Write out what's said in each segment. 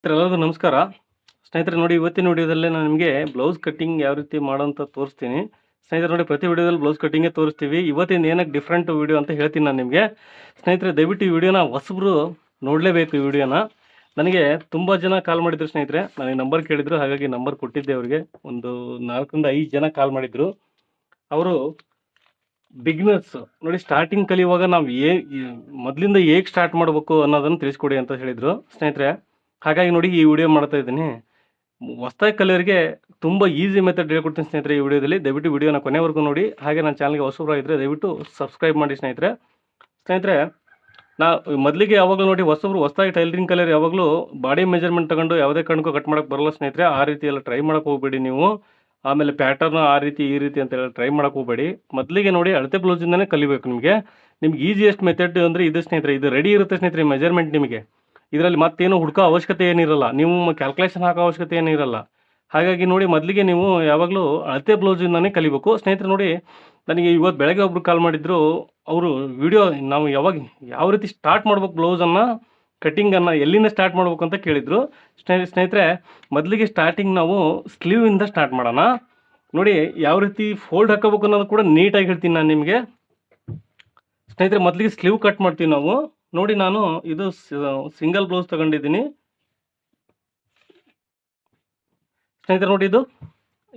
ಎಲ್ಲರಿಗೂ ನಮಸ್ಕಾರ. ಸ್ನೇಹಿತರೆ ನೋಡಿ, ಇವತ್ತಿನ ವಿಡಿಯೋದಲ್ಲಿ ನಾನು ನಿಮಗೆ ಬ್ಲೌಸ್ ಕಟ್ಟಿಂಗ್ ಯಾವ ರೀತಿ ಮಾಡೋಂತ ತೋರಿಸ್ತೀನಿ. ಸ್ನೇಹಿತರೆ ನೋಡಿ, ಪ್ರತಿ ವಿಡಿಯೋದಲ್ಲಿ ಬ್ಲೌಸ್ ಕಟ್ಟಿಂಗೇ ತೋರಿಸ್ತೀವಿ. ಇವತ್ತಿನ ಏನಕ್ಕೆ ಡಿಫ್ರೆಂಟ್ ವಿಡಿಯೋ ಅಂತ ಹೇಳ್ತೀನಿ ನಾನು ನಿಮಗೆ. ಸ್ನೇಹಿತರೆ ದಯವಿಟ್ಟು ಈ ವಿಡಿಯೋನ ಹೊಸಬ್ರು ನೋಡಲೇಬೇಕು. ಈ ವಿಡಿಯೋನ ನನಗೆ ತುಂಬ ಜನ ಕಾಲ್ ಮಾಡಿದ್ರು ಸ್ನೇಹಿತರೆ. ನನಗೆ ನಂಬರ್ ಕೇಳಿದ್ರು, ಹಾಗಾಗಿ ನಂಬರ್ ಕೊಟ್ಟಿದ್ದೆ ಅವರಿಗೆ. ಒಂದು 4 ರಿಂದ 5 ಜನ ಕಾಲ್ ಮಾಡಿದ್ರು. ಅವರು ಬಿಗಿನರ್ಸ್ ನೋಡಿ, ಸ್ಟಾರ್ಟಿಂಗ್ ಕಲಿಯುವಾಗ ನಾವು ಮೊದಲಿಂದ ಹೇಗೆ ಸ್ಟಾರ್ಟ್ ಮಾಡಬೇಕು ಅನ್ನೋದನ್ನು ತಿಳಿಸ್ಕೊಡಿ ಅಂತ ಹೇಳಿದರು ಸ್ನೇಹಿತರೆ. ಹಾಗಾಗಿ ನೋಡಿ ಈ ವಿಡಿಯೋ ಮಾಡ್ತಾ ಇದ್ದೀನಿ. ಹೊಸದಾಗಿ ಕಲಿಯೋರಿಗೆ ತುಂಬ ಈಸಿ ಮೆಥಡ್ ಹೇಳ್ಕೊಡ್ತೀನಿ ಸ್ನೇಹಿತರೆ ಈ ವಿಡಿಯೋದಲ್ಲಿ. ದಯವಿಟ್ಟು ವಿಡಿಯೋನ ಕೊನೆವರೆಗೂ ನೋಡಿ. ಹಾಗೆ ನನ್ನ ಚಾನಲ್ಗೆ ಹೊಸಬರಾಗಿದ್ದರೆ ದಯವಿಟ್ಟು ಸಬ್ಸ್ಕ್ರೈಬ್ ಮಾಡಿ ಸ್ನೇಹಿತರೆ. ಮೊದಲಿಗೆ ಯಾವಾಗಲೂ ನೋಡಿ, ಹೊಸದಾಗಿ ಟೈಲರಿಂಗ್ ಕಲಿಯೋರು ಯಾವಾಗಲೂ ಬಾಡಿ ಮೆಜರ್ಮೆಂಟ್ ತಗೊಂಡು ಯಾವುದೇ ಕಾರಣಕ್ಕೂ ಕಟ್ ಮಾಡೋಕ್ಕೆ ಬರಲ್ಲ ಸ್ನೇಹಿತರೆ. ಆ ರೀತಿ ಎಲ್ಲ ಟ್ರೈ ಮಾಡೋಕ್ಕೆ ಹೋಗಬೇಡಿ ನೀವು. ಆಮೇಲೆ ಪ್ಯಾಟರ್ನ್ ಆ ರೀತಿ ಈ ರೀತಿ ಅಂತ ಹೇಳಿ ಟ್ರೈ ಮಾಡೋಕ್ಕೆ ಹೋಗಬೇಡಿ. ಮೊದಲಿಗೆ ನೋಡಿ, ಅಳತೆ ಬ್ಲೌಸಿಂದನೇ ಕಲಿಬೇಕು. ನಿಮಗೆ ಈಸಿಯೆಸ್ಟ್ ಮೆಥಡ್ ಅಂದರೆ ಇದು ಸ್ನೇಹಿತರೆ. ಇದು ರೆಡಿ ಇರುತ್ತೆ ಸ್ನೇಹಿತರೆ ಮೆಜರ್ಮೆಂಟ್ ನಿಮಗೆ. ಇದರಲ್ಲಿ ಮತ್ತೇನು ಹುಡುಕೋ ಅವಶ್ಯಕತೆ ಏನಿರಲ್ಲ, ನೀವು ಕ್ಯಾಲ್ಕುಲೇಷನ್ ಹಾಕೋ ಅವಶ್ಯಕತೆ ಏನಿರಲ್ಲ. ಹಾಗಾಗಿ ನೋಡಿ, ಮೊದಲಿಗೆ ನೀವು ಯಾವಾಗಲೂ ಅಳತೆ ಬ್ಲೌಸಿಂದನೇ ಕಲಿಬೇಕು ಸ್ನೇಹಿತರೆ. ನೋಡಿ, ನನಗೆ ಇವತ್ತು ಬೆಳಗ್ಗೆ ಒಬ್ರು ಕಾಲ್ ಮಾಡಿದ್ರು. ಅವರು ವಿಡಿಯೋ ನಾವು ಯಾವ ರೀತಿ ಸ್ಟಾರ್ಟ್ ಮಾಡ್ಬೇಕು ಬ್ಲೌಸನ್ನು ಕಟ್ಟಿಂಗನ್ನು ಎಲ್ಲಿಂದ ಸ್ಟಾರ್ಟ್ ಮಾಡ್ಬೇಕು ಅಂತ ಕೇಳಿದರು. ಸ್ನೇಹಿತರೆ ಮೊದಲಿಗೆ ಸ್ಟಾರ್ಟಿಂಗ್ ನಾವು ಸ್ಲೀವಿಂದ ಸ್ಟಾರ್ಟ್ ಮಾಡೋಣ. ನೋಡಿ, ಯಾವ ರೀತಿ ಫೋಲ್ಡ್ ಹಾಕೋಬೇಕು ಅನ್ನೋದು ಕೂಡ ನೀಟಾಗಿ ಹೇಳ್ತೀನಿ ನಾನು ನಿಮಗೆ. ಸ್ನೇಹಿತರೆ ಮೊದಲಿಗೆ ಸ್ಲೀವ್ ಕಟ್ ಮಾಡ್ತೀವಿ ನಾವು. ನೋಡಿ, ನಾನು ಇದು ಸಿಂಗಲ್ ಬ್ಲೌಸ್ ತಗೊಂಡಿದ್ದೀನಿ ಸ್ನೇಹಿತರೆ. ನೋಡಿ,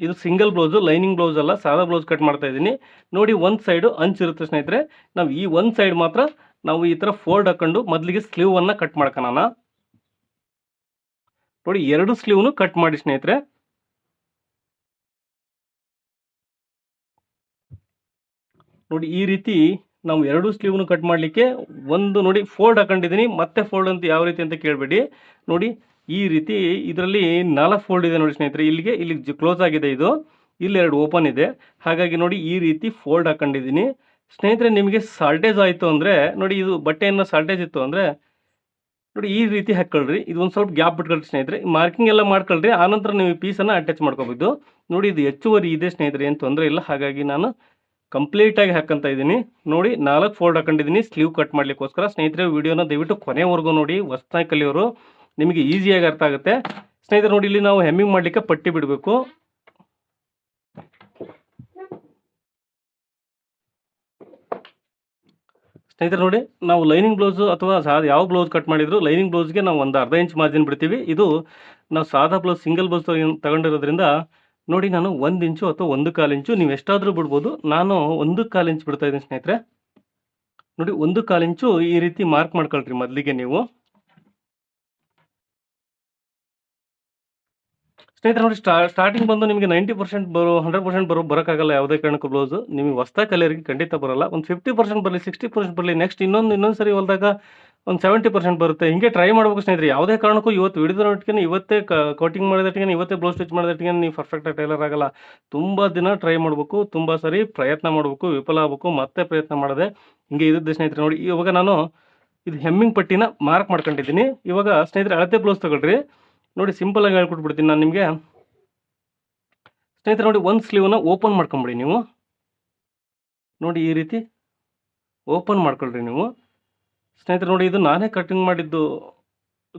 ಇದು ಸಿಂಗಲ್ ಬ್ಲೌಸು, ಲೈನಿಂಗ್ ಬ್ಲೌಸ್ ಅಲ್ಲ, ಸಾದಾ ಬ್ಲೌಸ್ ಕಟ್ ಮಾಡ್ತಾ ಇದ್ದೀನಿ. ನೋಡಿ, ಒಂದು ಸೈಡು ಅಂಚಿರುತ್ತೆ ಸ್ನೇಹಿತರೆ. ನಾವು ಈ ಒಂದು ಸೈಡ್ ಮಾತ್ರ ನಾವು ಈ ಥರ ಫೋಲ್ಡ್ ಹಾಕೊಂಡು ಮೊದಲಿಗೆ ಸ್ಲೀವನ್ನು ಕಟ್ ಮಾಡ್ಕೊಳ್ಳೋಣ. ನೋಡಿ, 2 ಸ್ಲೀವ್ನು ಕಟ್ ಮಾಡಿ ಸ್ನೇಹಿತರೆ. ನೋಡಿ, ಈ ರೀತಿ ನಾವು 2 ಸ್ಲೀವ್ನು ಕಟ್ ಮಾಡಲಿಕ್ಕೆ ಒಂದು ನೋಡಿ ಫೋಲ್ಡ್ ಹಾಕೊಂಡಿದ್ದೀನಿ. ಮತ್ತೆ ಫೋಲ್ಡ್ ಅಂತ ಯಾವ ರೀತಿ ಅಂತ ಕೇಳಬೇಡಿ. ನೋಡಿ, ಈ ರೀತಿ ಇದರಲ್ಲಿ 4 ಫೋಲ್ಡ್ ಇದೆ ನೋಡಿ ಸ್ನೇಹಿತರೆ. ಇಲ್ಲಿಗೆ ಕ್ಲೋಸ್ ಆಗಿದೆ ಇದು, ಇಲ್ಲಿ 2 ಓಪನ್ ಇದೆ. ಹಾಗಾಗಿ ನೋಡಿ, ಈ ರೀತಿ ಫೋಲ್ಡ್ ಹಾಕೊಂಡಿದ್ದೀನಿ ಸ್ನೇಹಿತರೆ. ನಿಮಗೆ ಸಾಲ್ಟೇಜ್ ಆಯಿತು ಅಂದರೆ ನೋಡಿ, ಇದು ಬಟ್ಟೆಯನ್ನು ಸಾಲ್ಟೇಜ್ ಇತ್ತು ಅಂದರೆ ನೋಡಿ ಈ ರೀತಿ ಹಾಕ್ಕೊಳ್ರಿ. ಇದು ಒಂದು ಸ್ವಲ್ಪ ಗ್ಯಾಪ್ ಬಿಟ್ಕೊಳ್ರಿ ಸ್ನೇಹಿತರೆ. ಮಾರ್ಕಿಂಗ್ ಎಲ್ಲ ಮಾಡ್ಕೊಳ್ರಿ, ಆನಂತರ ನೀವು ಈ ಪೀಸನ್ನು ಅಟ್ಯಾಚ್ ಮಾಡ್ಕೋಬೋದು. ನೋಡಿ, ಇದು ಹೆಚ್ಚುವರಿ ಇದೆ ಸ್ನೇಹಿತರೆ, ಏನು ತೊಂದರೆ ಇಲ್ಲ. ಹಾಗಾಗಿ ನಾನು ಕಂಪ್ಲೀಟಾಗಿ ಹಾಕಂತ ಇದ್ದೀನಿ. ನೋಡಿ, 4 ಫೋಲ್ಡ್ ಹಾಕೊಂಡಿದ್ದೀನಿ ಸ್ಲೀವ್ ಕಟ್ ಮಾಡಲಿಕ್ಕೋಸ್ಕರ ಸ್ನೇಹಿತರೆ. ವಿಡಿಯೋನ ದಯವಿಟ್ಟು ಕೊನೆವರೆಗೂ ನೋಡಿ. ಹೊಸದಾಗಿ ಕಲಿಯೋರು ನಿಮಗೆ ಈಸಿಯಾಗಿ ಅರ್ಥ ಆಗುತ್ತೆ ಸ್ನೇಹಿತರೆ. ನೋಡಿ, ಇಲ್ಲಿ ನಾವು ಹೆಮ್ಮಿಂಗ್ ಮಾಡಲಿಕ್ಕೆ ಪಟ್ಟಿ ಬಿಡಬೇಕು ಸ್ನೇಹಿತರೆ. ನೋಡಿ, ನಾವು ಲೈನಿಂಗ್ ಬ್ಲೌಸು ಅಥವಾ ಯಾವ ಬ್ಲೌಸ್ ಕಟ್ ಮಾಡಿದ್ರು ಲೈನಿಂಗ್ ಬ್ಲೌಸ್ಗೆ ನಾವು ಒಂದು ಅರ್ಧ ಇಂಚ್ ಮಾರ್ಜಿನ್ ಬಿಡ್ತೀವಿ. ಇದು ನಾವು ಸಾದಾ ಬ್ಲೌಸ್ ಸಿಂಗಲ್ ಬ್ಲೌಸ್ ತಗೊಂಡಿರೋದ್ರಿಂದ ನೋಡಿ, ನಾನು 1 ಇಂಚು ಅಥವಾ 1/4 ಇಂಚು, ನೀವು ಎಷ್ಟಾದರೂ ಬಿಡ್ಬೋದು. ನಾನು 1/4 ಇಂಚ್ ಬಿಡ್ತಾ ಇದ್ದೀನಿ ಸ್ನೇಹಿತರೆ. ನೋಡಿ, 1/4 ಇಂಚು ಈ ರೀತಿ ಮಾರ್ಕ್ ಮಾಡ್ಕೊಳ್ರಿ ಮೊದಲಿಗೆ ನೀವು ಸ್ನೇಹಿತರೆ. ನೋಡಿ, ಸ್ಟಾರ್ಟಿಂಗ್ ಬಂದು ನಿಮಗೆ 90% 100% ಬರೋಕ್ಕಾಗಲ್ಲ ಯಾವುದೇ ಕಾರಣಕ್ಕೂ ಬ್ಲೌಸು. ನಿಮಗೆ ಹೊಸದಾಗಿ ಕಲಿಯೋರಿಗೆ ಖಂಡಿತ ಬರೋಲ್ಲ. ಒಂದು 50% ಬರಲಿ, 60% ಬರಲಿ, ನೆಕ್ಸ್ಟ್ ಇನ್ನೊಂದು ಸರಿ ಹೊಲಿದಾಗ ಒಂದು 70% ಬರುತ್ತೆ. ಹಿಂಗೆ ಟ್ರೈ ಮಾಡ್ಬೇಕು ಸ್ನೇಹಿತರೆ. ಯಾವುದೇ ಕಾರಣಕ್ಕೂ ಇವತ್ತು ಹಿಡಿದೊಟ್ಟಿಗೆ ಇವತ್ತೇ ಕಟಿಂಗ್ ಮಾಡಿದಟ್ಟಿಗೆ ಇವತ್ತೇ ಬ್ಲೌಸ್ ಸ್ಟಿಚ್ ಮಾಡಿದಟ್ಟಿಗೆ ನೀವು ಪರ್ಫೆಕ್ಟಾಗಿ ಟೈಲರ್ ಆಗಲ್ಲ. ತುಂಬ ದಿನ ಟ್ರೈ ಮಾಡಬೇಕು, ತುಂಬ ಸರಿ ಪ್ರಯತ್ನ ಮಾಡಬೇಕು, ವಿಫಲ ಆಗಬೇಕು, ಮತ್ತೆ ಪ್ರಯತ್ನ ಮಾಡದೆ ಹಿಂಗೆ ಇದ್ದಿದ್ದೆ ಸ್ನೇಹಿತರೆ. ನೋಡಿ, ಇವಾಗ ನಾನು ಇದು ಹೆಮ್ಮಿಂಗ್ ಪಟ್ಟಿನ ಮಾರ್ಕ್ ಮಾಡ್ಕೊಂಡಿದ್ದೀನಿ. ಇವಾಗ ಸ್ನೇಹಿತರೆ ಅಳತೆ ಬ್ಲೌಸ್ ತಗೊಳ್ರಿ. ನೋಡಿ, ಸಿಂಪಲಾಗಿ ಹೇಳ್ಕೊಟ್ಬಿಡ್ತೀನಿ ನಾನು ನಿಮಗೆ ಸ್ನೇಹಿತರೆ. ನೋಡಿ, ಒಂದು ಸ್ಲೀವನ್ನ ಓಪನ್ ಮಾಡ್ಕೊಂಬಿಡಿ ನೀವು. ನೋಡಿ, ಈ ರೀತಿ ಓಪನ್ ಮಾಡ್ಕೊಳ್ರಿ ನೀವು ಸ್ನೇಹಿತರೆ. ನೋಡಿ, ಇದು ನಾನೇ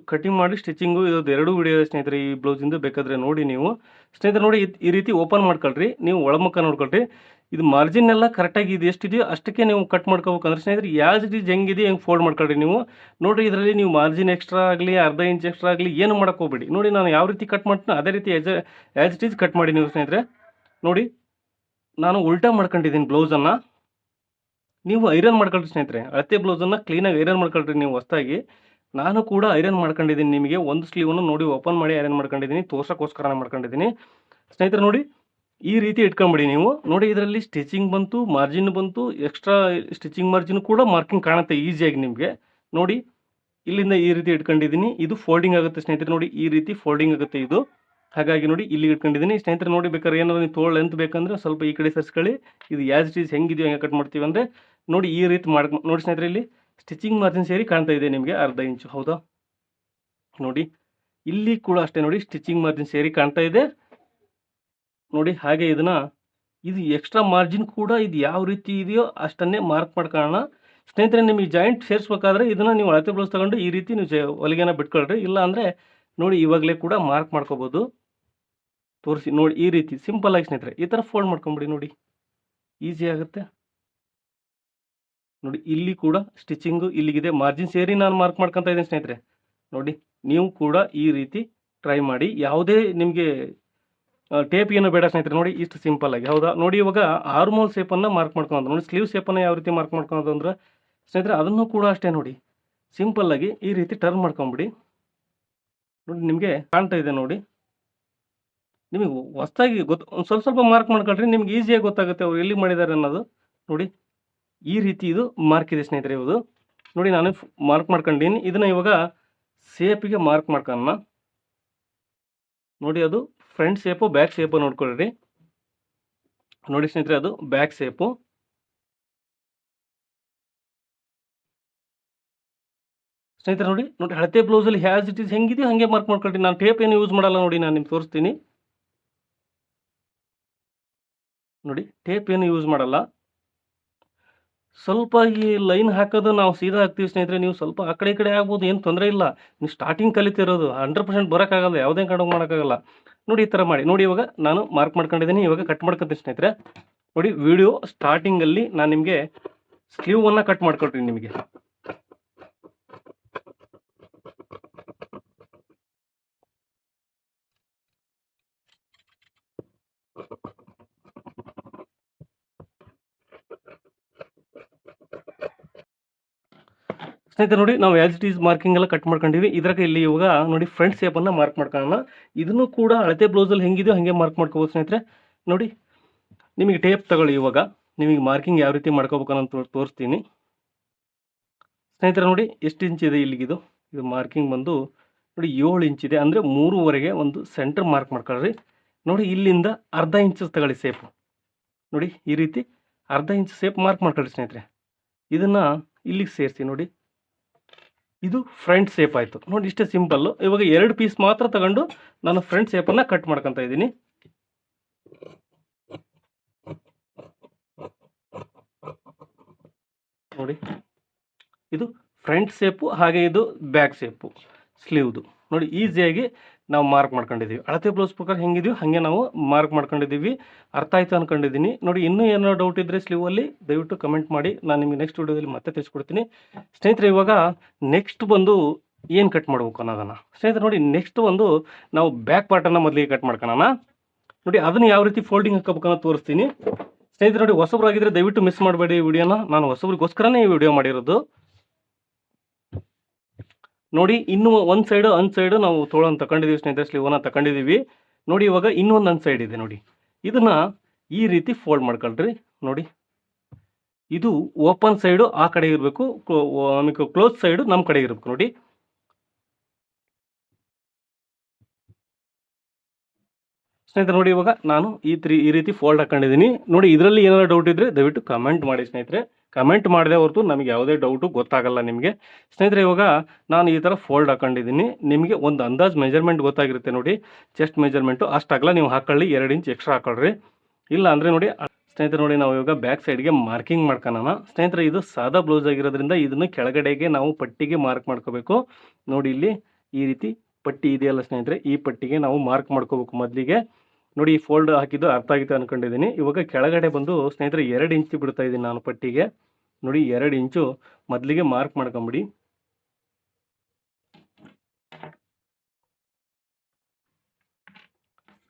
ಕಟಿಂಗ್ ಮಾಡಿ ಸ್ಟಿಚಿಂಗು ಇದು 2 ವಿಡಿಯೋ ಇದೆ ಸ್ನೇಹಿತರೆ ಈ ಬ್ಲೌಸಿಂದು. ಬೇಕಾದರೆ ನೋಡಿ ನೀವು ಸ್ನೇಹಿತರೆ. ನೋಡಿ, ಈ ರೀತಿ ಓಪನ್ ಮಾಡ್ಕೊಳ್ರಿ ನೀವು. ಒಳಮುಖ ನೋಡ್ಕೊಳ್ರಿ. ಇದು ಮಾರ್ಜಿನ್ ಎಲ್ಲ ಕರೆಕ್ಟಾಗಿ ಇದು ಎಷ್ಟಿದೆಯೋ ಅಷ್ಟಕ್ಕೆ ನೀವು ಕಟ್ ಮಾಡ್ಕೋಬೇಕಂದ್ರೆ ಸ್ನೇಹಿತರೆ, ಯಾವ್ದು ಇಟ್ ಈಸ್ ಹೆಂಗಿದೆ ಹೆಂಗೆ ಫೋಲ್ಡ್ ಮಾಡ್ಕೊಳ್ರಿ ನೀವು. ನೋಡಿರಿ, ಇದರಲ್ಲಿ ನೀವು ಮಾರ್ಜಿನ್ ಎಕ್ಸ್ಟ್ರಾ ಆಗಲಿ, ಅರ್ಧ ಇಂಚ್ ಎಕ್ಸ್ಟ್ರಾ ಆಗಲಿ ಏನು ಮಾಡೋಕ್ಕೆ ಹೋಗ್ಬೇಡಿ. ನೋಡಿ, ನಾನು ಯಾವ ರೀತಿ ಕಟ್ ಮಾಡ್ತೀನಿ ಅದೇ ರೀತಿ ಆ್ಯಸ್ ಇಟ್ ಈಸ್ ಕಟ್ ಮಾಡಿ ನೀವು ಸ್ನೇಹಿತರೆ. ನೋಡಿ, ನಾನು ಉಲ್ಟಾ ಮಾಡ್ಕೊಂಡಿದ್ದೀನಿ ಬ್ಲೌಸನ್ನು. ನೀವು ಐರನ್ ಮಾಡ್ಕೊಳ್ರಿ ಸ್ನೇಹಿತರೆ. ಅಳತೆ ಬ್ಲೌಸನ್ನು ಕ್ಲೀನಾಗಿ ಐರನ್ ಮಾಡ್ಕೊಳ್ರಿ ನೀವು ಹೊಸದಾಗಿ. ನಾನು ಕೂಡ ಐರನ್ ಮಾಡ್ಕೊಂಡಿದ್ದೀನಿ. ನಿಮಗೆ ಒಂದು ಸ್ಲೀವನ್ನು ನೋಡಿ ಓಪನ್ ಮಾಡಿ ಐರನ್ ಮಾಡ್ಕೊಂಡಿದ್ದೀನಿ, ತೋರ್ಸೋಕ್ಕೋಸ್ಕರ ಮಾಡ್ಕೊಂಡಿದ್ದೀನಿ ಸ್ನೇಹಿತರೆ. ನೋಡಿ, ಈ ರೀತಿ ಇಟ್ಕೊಂಬಿಡಿ ನೀವು. ನೋಡಿ, ಇದರಲ್ಲಿ ಸ್ಟಿಚಿಂಗ್ ಬಂತು, ಮಾರ್ಜಿನ್ ಬಂತು, ಎಕ್ಸ್ಟ್ರಾ ಸ್ಟಿಚಿಂಗ್ ಮಾರ್ಜಿನ್ ಕೂಡ ಮಾರ್ಕಿಂಗ್ ಕಾಣುತ್ತೆ ಈಸಿಯಾಗಿ ನಿಮಗೆ. ನೋಡಿ, ಇಲ್ಲಿಂದ ಈ ರೀತಿ ಇಟ್ಕೊಂಡಿದ್ದೀನಿ. ಇದು ಫೋಲ್ಡಿಂಗ್ ಆಗುತ್ತೆ ಸ್ನೇಹಿತರೆ. ನೋಡಿ, ಈ ರೀತಿ ಫೋಲ್ಡಿಂಗ್ ಆಗುತ್ತೆ ಇದು. ಹಾಗಾಗಿ ನೋಡಿ, ಇಲ್ಲಿ ಇಟ್ಕೊಂಡಿದ್ದೀನಿ ಸ್ನೇಹಿತರೆ. ನೋಡಿ, ಬೇಕಾದ್ರೆ ಏನಾದ್ರು ನೀವು ತೋಳು ಲೆಂತ್ ಬೇಕಂದ್ರೆ ಸ್ವಲ್ಪ ಈ ಕಡೆ ಸರಿಸ್ಕೊಳ್ಳಿ. ಇದು ಆ್ಯಸ್ ಇಟ್ ಈಸ್ ಹೆಂಗಿದೆಯೋ ಹೆಂಗೆ ಕಟ್ ಮಾಡ್ತೀವಿ ಅಂದರೆ ನೋಡಿ ಈ ರೀತಿ ನೋಡಿ ಸ್ನೇಹಿತರೆ. ಇಲ್ಲಿ ಸ್ಟಿಚಿಂಗ್ ಮಾರ್ಜಿನ್ ಸೇರಿ ಕಾಣ್ತಾ ಇದೆ ನಿಮಗೆ ಅರ್ಧ ಇಂಚು, ಹೌದಾ? ನೋಡಿ, ಇಲ್ಲಿ ಕೂಡ ಅಷ್ಟೇ. ನೋಡಿ, ಸ್ಟಿಚಿಂಗ್ ಮಾರ್ಜಿನ್ ಸೇರಿ ಕಾಣ್ತಾ ಇದೆ ನೋಡಿ. ಹಾಗೆ ಇದು ಎಕ್ಸ್ಟ್ರಾ ಮಾರ್ಜಿನ್ ಕೂಡ ಇದು ಯಾವ ರೀತಿ ಇದೆಯೋ ಅಷ್ಟನ್ನೇ ಮಾರ್ಕ್ ಮಾಡ್ಕೊಳ್ಳೋಣ ಸ್ನೇಹಿತರೆ. ನಿಮಗೆ ಜಾಯಿಂಟ್ ಸೇರಿಸ್ಬೇಕಾದ್ರೆ ಇದನ್ನು ನೀವು ಅಳತೆ ಬ್ಲೌಸ್ ತಗೊಂಡು ಈ ರೀತಿ ನೀವು ಹೊಲಿಗೆನ ಬಿಟ್ಕೊಳ್ರಿ. ಇಲ್ಲ ಅಂದರೆ ನೋಡಿ ಇವಾಗಲೇ ಕೂಡ ಮಾರ್ಕ್ ಮಾಡ್ಕೋಬೋದು. ತೋರಿಸಿ ನೋಡಿ ಈ ರೀತಿ ಸಿಂಪಲ್ ಆಗಿ ಸ್ನೇಹಿತರೆ ಈ ಥರ ಫೋಲ್ಡ್ ಮಾಡ್ಕೊಂಬಿಡಿ. ನೋಡಿ ಈಸಿ ಆಗುತ್ತೆ. ನೋಡಿ ಇಲ್ಲಿ ಕೂಡ ಸ್ಟಿಚಿಂಗು ಇಲ್ಲಿಗಿದೆ, ಮಾರ್ಜಿನ್ ಸೇರಿ ನಾನು ಮಾರ್ಕ್ ಮಾಡ್ಕೊತಾ ಇದ್ದೀನಿ ಸ್ನೇಹಿತರೆ. ನೋಡಿ ನೀವು ಕೂಡ ಈ ರೀತಿ ಟ್ರೈ ಮಾಡಿ. ಯಾವುದೇ ನಿಮಗೆ ಟೇಪ್ ಏನು ಬೇಡ ಸ್ನೇಹಿತರೆ. ನೋಡಿ ಇಷ್ಟು ಸಿಂಪಲ್ ಆಗಿ, ಹೌದಾ? ನೋಡಿ ಇವಾಗ ಆರ್ಮೋಲ್ ಶೇಪನ್ನು ಮಾರ್ಕ್ ಮಾಡ್ಕೊಳೋದು. ನೋಡಿ ಸ್ಲೀವ್ ಶೇಪನ್ನು ಯಾವ ರೀತಿ ಮಾರ್ಕ್ ಮಾಡ್ಕೊಳೋದು ಅಂದ್ರೆ ಸ್ನೇಹಿತರೆ ಅದನ್ನು ಕೂಡ ಅಷ್ಟೇ. ನೋಡಿ ಸಿಂಪಲ್ ಆಗಿ ಈ ರೀತಿ ಟರ್ನ್ ಮಾಡ್ಕೊಂಬಿಡಿ. ನೋಡಿ ನಿಮಗೆ ಕಾಣ್ತಾ ಇದೆ. ನೋಡಿ ನಿಮಗೆ ಹೊಸದಾಗಿ ಒಂದು ಸ್ವಲ್ಪ ಮಾರ್ಕ್ ಮಾಡ್ಕೊಳ್ರಿ, ನಿಮ್ಗೆ ಈಸಿಯಾಗಿ ಗೊತ್ತಾಗುತ್ತೆ ಅವ್ರು ಎಲ್ಲಿ ಮಾಡಿದ್ದಾರೆ ಅನ್ನೋದು. ನೋಡಿ ಈ ರೀತಿ ಇದು ಮಾರ್ಕ್ ಇದೆ ಸ್ನೇಹಿತರೆ. ಇದು ನೋಡಿ ನಾನು ಮಾರ್ಕ್ ಮಾಡ್ಕೊಂಡಿನಿ. ಇದನ್ನು ಇವಾಗ ಶೇಪಿಗೆ ಮಾರ್ಕ್ ಮಾಡ್ಕೊಳ್ಳೋಣ. ನೋಡಿ ಅದು ಫ್ರಂಟ್ ಶೇಪು ಬ್ಯಾಕ್ ಶೇಪು ನೋಡ್ಕೊಳ್ರಿ. ನೋಡಿ ಸ್ನೇಹಿತರೆ ಅದು ಬ್ಯಾಕ್ ಶೇಪು. ಸ್ನೇಹಿತರೆ ನೋಡಿ ನೋಡಿ ಹಳತೆ ಬ್ಲೌಸಲ್ಲಿ ಹ್ಯಾಸ್ ಇಟ್ ಈಸ್ ಹೆಂಗಿದೆಯೋ ಹಾಗೆ ಮಾರ್ಕ್ ಮಾಡ್ಕೊಳ್ರಿ. ನಾನು ಟೇಪ್ ಏನು ಯೂಸ್ ಮಾಡಲ್ಲ. ನೋಡಿ ನಾನು ನಿಮ್ಗೆ ತೋರಿಸ್ತೀನಿ. ನೋಡಿ ಟೇಪ್ ಏನು ಯೂಸ್ ಮಾಡಲ್ಲ. ಸ್ವಲ್ಪ ಈ ಲೈನ್ ಹಾಕೋದು ನಾವು ಸೀದಾ ಹಾಕ್ತೀವಿ ಸ್ನೇಹಿತರೆ. ನೀವು ಸ್ವಲ್ಪ ಆ ಕಡೆ ಈ ಕಡೆ ಆಗ್ಬೋದು, ಏನು ತೊಂದರೆ ಇಲ್ಲ. ನೀವು ಸ್ಟಾರ್ಟಿಂಗ್ ಕಲಿತಿರೋದು 100% ಬರೋಕ್ಕಾಗಲ್ಲ, ಯಾವುದೇ ಕಾರಣಕ್ಕೂ ಮಾಡೋಕ್ಕಾಗಲ್ಲ. ನೋಡಿ ಈ ಥರ ಮಾಡಿ. ನೋಡಿ ಇವಾಗ ನಾನು ಮಾರ್ಕ್ ಮಾಡ್ಕೊಂಡಿದ್ದೀನಿ, ಇವಾಗ ಕಟ್ ಮಾಡ್ಕೊತೀನಿ ಸ್ನೇಹಿತರೆ. ನೋಡಿ ವಿಡಿಯೋ ಸ್ಟಾರ್ಟಿಂಗಲ್ಲಿ ನಾನು ನಿಮಗೆ ಸ್ಲೀವನ್ನು ಕಟ್ ಮಾಡ್ಕೊಳ್ತೀನಿ ನಿಮಗೆ. ಸ್ನೇಹಿತರೆ ನೋಡಿ ನಾವು ಆ್ಯಸ್ ಇಟ್ ಈಸ್ ಮಾರ್ಕಿಂಗ್ ಎಲ್ಲ ಕಟ್ ಮಾಡ್ಕೊಂಡಿವಿ. ಇದ್ರಾಗ ಇಲ್ಲಿ ಇವಾಗ ನೋಡಿ ಫ್ರಂಟ್ ಶೇಪನ್ನು ಮಾರ್ಕ್ ಮಾಡ್ಕೊಳ್ಳೋಣ. ಇದನ್ನು ಕೂಡ ಅಳತೆ ಬ್ಲೌಸಲ್ಲಿ ಹೆಂಗಿದೆಯೋ ಹಾಗೆ ಮಾರ್ಕ್ ಮಾಡ್ಕೋಬೋದು ಸ್ನೇಹಿತರೆ. ನೋಡಿ ನಿಮಗೆ ಟೇಪ್ ತಗೊಳ್ಳಿ. ಇವಾಗ ನಿಮಗೆ ಮಾರ್ಕಿಂಗ್ ಯಾವ ರೀತಿ ಮಾಡ್ಕೋಬೇಕು ಅನ್ನೋ ತೋರಿಸ್ತೀನಿ ಸ್ನೇಹಿತರೆ. ನೋಡಿ ಎಷ್ಟು ಇಂಚ್ ಇದೆ ಇಲ್ಲಿಗಿದು. ಇದು ಮಾರ್ಕಿಂಗ್ ಬಂದು ನೋಡಿ 7 ಇಂಚ್ ಇದೆ, ಅಂದರೆ 3.5ಗೆ ಒಂದು ಸೆಂಟರ್ ಮಾರ್ಕ್ ಮಾಡ್ಕೊಳ್ರಿ. ನೋಡಿ ಇಲ್ಲಿಂದ ಅರ್ಧ ಇಂಚ್ ತಗೊಳ್ಳಿ ಸೇಪು. ನೋಡಿ ಈ ರೀತಿ ಅರ್ಧ ಇಂಚ್ ಸೇಪ್ ಮಾರ್ಕ್ ಮಾಡ್ಕೊಳ್ಳಿ ಸ್ನೇಹಿತರೆ. ಇದನ್ನು ಇಲ್ಲಿಗೆ ಸೇರಿಸಿ. ನೋಡಿ ಇದು ಫ್ರಂಟ್ ಶೇಪ್ ಆಯಿತು. ನೋಡಿ ಇಷ್ಟೇ ಸಿಂಪಲ್ಲು. ಇವಾಗ 2 ಪೀಸ್ ಮಾತ್ರ ತಗೊಂಡು ನಾನು ಫ್ರಂಟ್ ಶೇಪನ್ನು ಕಟ್ ಮಾಡ್ಕೊತಾ ಇದ್ದೀನಿ. ನೋಡಿ ಇದು ಫ್ರಂಟ್ ಶೇಪು, ಹಾಗೆ ಇದು ಬ್ಯಾಕ್ ಶೇಪು ಸ್ಲೀವ್ದು. ನೋಡಿ ಈಸಿಯಾಗಿ ನಾವು ಮಾರ್ಕ್ ಮಾಡ್ಕೊಂಡಿದ್ದೀವಿ. ಅಳತೆ ಬ್ಲೌಸ್ ಪ್ರಕಾರ ಹೆಂಗಿದೆಯೋ ಹಾಗೆ ನಾವು ಮಾರ್ಕ್ ಮಾಡ್ಕೊಂಡಿದ್ದೀವಿ. ಅರ್ಥ ಆಯ್ತು ಅಂದ್ಕೊಂಡಿದ್ದೀನಿ. ನೋಡಿ ಇನ್ನೂ ಏನೋ ಡೌಟ್ ಇದ್ದರೆ ಸ್ಲೀವಲ್ಲಿ ದಯವಿಟ್ಟು ಕಮೆಂಟ್ ಮಾಡಿ, ನಾನು ನಿಮಗೆ ನೆಕ್ಸ್ಟ್ ವಿಡಿಯೋದಲ್ಲಿ ಮತ್ತೆ ತಿಳಿಸ್ಕೊಡ್ತೀನಿ ಸ್ನೇಹಿತರೆ. ಇವಾಗ ನೆಕ್ಸ್ಟ್ ಬಂದು ಏನು ಕಟ್ ಮಾಡ್ಬೇಕು ಅನ್ನೋದನ್ನು ಸ್ನೇಹಿತರೆ ನೋಡಿ ನೆಕ್ಸ್ಟ್ ಒಂದು ನಾವು ಬ್ಯಾಕ್ ಪಾರ್ಟನ್ನು ಮೊದಲಿಗೆ ಕಟ್ ಮಾಡ್ಕೊಳ್ಳೋಣ. ನೋಡಿ ಅದನ್ನು ಯಾವ ರೀತಿ ಫೋಲ್ಡಿಂಗ್ ಹಾಕೋಬೇಕು ಅನ್ನೋ ತೋರಿಸ್ತೀನಿ ಸ್ನೇಹಿತರೆ. ನೋಡಿ ಹೊಸಬ್ರಾಗಿದ್ದರೆ ದಯವಿಟ್ಟು ಮಿಸ್ ಮಾಡಬೇಡಿ ಈ ವಿಡಿಯೋನ. ನಾನು ಹೊಸಬ್ರಿಗೋಸ್ಕರನೇ ಈ ವಿಡಿಯೋ ಮಾಡಿರೋದು. ನೋಡಿ ಇನ್ನೂ ಒಂದು ಸೈಡು ನಾವು ತೋಳನ್ನು ತಗೊಂಡಿದ್ದೀವಿ ಸ್ನೇಹಿತರೆ, ಸ್ಲೀವನ್ನು ತಗೊಂಡಿದ್ದೀವಿ. ನೋಡಿ ಇವಾಗ ಇನ್ನೊಂದು ಸೈಡ್ ಇದೆ. ನೋಡಿ ಇದನ್ನು ಈ ರೀತಿ ಫೋಲ್ಡ್ ಮಾಡ್ಕೊಳ್ರಿ. ನೋಡಿ ಇದು ಓಪನ್ ಸೈಡು ಆ ಕಡೆ ಇರಬೇಕು, ನಮಗೆ ಕ್ಲೋಸ್ ಸೈಡು ನಮ್ಮ ಕಡೆ ಇರಬೇಕು. ನೋಡಿ ಸ್ನೇಹಿತರೆ ನೋಡಿ ಇವಾಗ ನಾನು ಈ ರೀತಿ ಫೋಲ್ಡ್ ಹಾಕೊಂಡಿದ್ದೀನಿ. ನೋಡಿ ಇದರಲ್ಲಿ ಏನಾದರೂ ಡೌಟ್ ಇದ್ದರೆ ದಯವಿಟ್ಟು ಕಮೆಂಟ್ ಮಾಡಿ ಸ್ನೇಹಿತರೆ. ಕಮೆಂಟ್ ಮಾಡಿದೆ ಹೊರತು ನಮಗೆ ಯಾವುದೇ ಡೌಟು ಗೊತ್ತಾಗಲ್ಲ ನಿಮಗೆ ಸ್ನೇಹಿತರೆ. ಇವಾಗ ನಾನು ಈ ಥರ ಫೋಲ್ಡ್ ಹಾಕೊಂಡಿದ್ದೀನಿ. ನಿಮಗೆ ಒಂದು ಅಂದಾಜು ಮೆಜರ್ಮೆಂಟ್ ಗೊತ್ತಾಗಿರುತ್ತೆ. ನೋಡಿ ಚೆಸ್ಟ್ ಮೆಜರ್ಮೆಂಟು ಅಷ್ಟಾಗಲ್ಲ ನೀವು ಹಾಕೊಳ್ಳಿ, 2 ಇಂಚ್ ಎಕ್ಸ್ಟ್ರಾ ಹಾಕೊಳ್ರಿ. ಇಲ್ಲ ಅಂದರೆ ನೋಡಿ ಸ್ನೇಹಿತರೆ ನೋಡಿ ನಾವು ಇವಾಗ ಬ್ಯಾಕ್ ಸೈಡ್ಗೆ ಮಾರ್ಕಿಂಗ್ ಮಾಡ್ಕೊಳ್ಳೋಣ ಸ್ನೇಹಿತರೆ. ಇದು ಸಾದಾ ಬ್ಲೌಸ್ ಆಗಿರೋದ್ರಿಂದ ಇದನ್ನು ಕೆಳಗಡೆಗೆ ನಾವು ಪಟ್ಟಿಗೆ ಮಾರ್ಕ್ ಮಾಡ್ಕೋಬೇಕು. ನೋಡಿ ಇಲ್ಲಿ ಈ ರೀತಿ ಪಟ್ಟಿ ಇದೆಯಲ್ಲ ಸ್ನೇಹಿತರೆ, ಈ ಪಟ್ಟಿಗೆ ನಾವು ಮಾರ್ಕ್ ಮಾಡ್ಕೋಬೇಕು ಮೊದಲಿಗೆ. ನೋಡಿ ಈ ಫೋಲ್ಡ್ ಹಾಕಿದ್ದು ಅರ್ಥ ಆಗಿತ್ತು ಅಂದ್ಕೊಂಡಿದ್ದೀನಿ. ಇವಾಗ ಕೆಳಗಡೆ ಬಂದು ಸ್ನೇಹಿತರೆ 2 ಇಂಚು ಬಿಡ್ತಾ ಇದ್ದೀನಿ ನಾನು ಪಟ್ಟಿಗೆ. ನೋಡಿ 2 ಇಂಚು ಮೊದಲಿಗೆ ಮಾರ್ಕ್ ಮಾಡ್ಕೊಂಬಿಡಿ.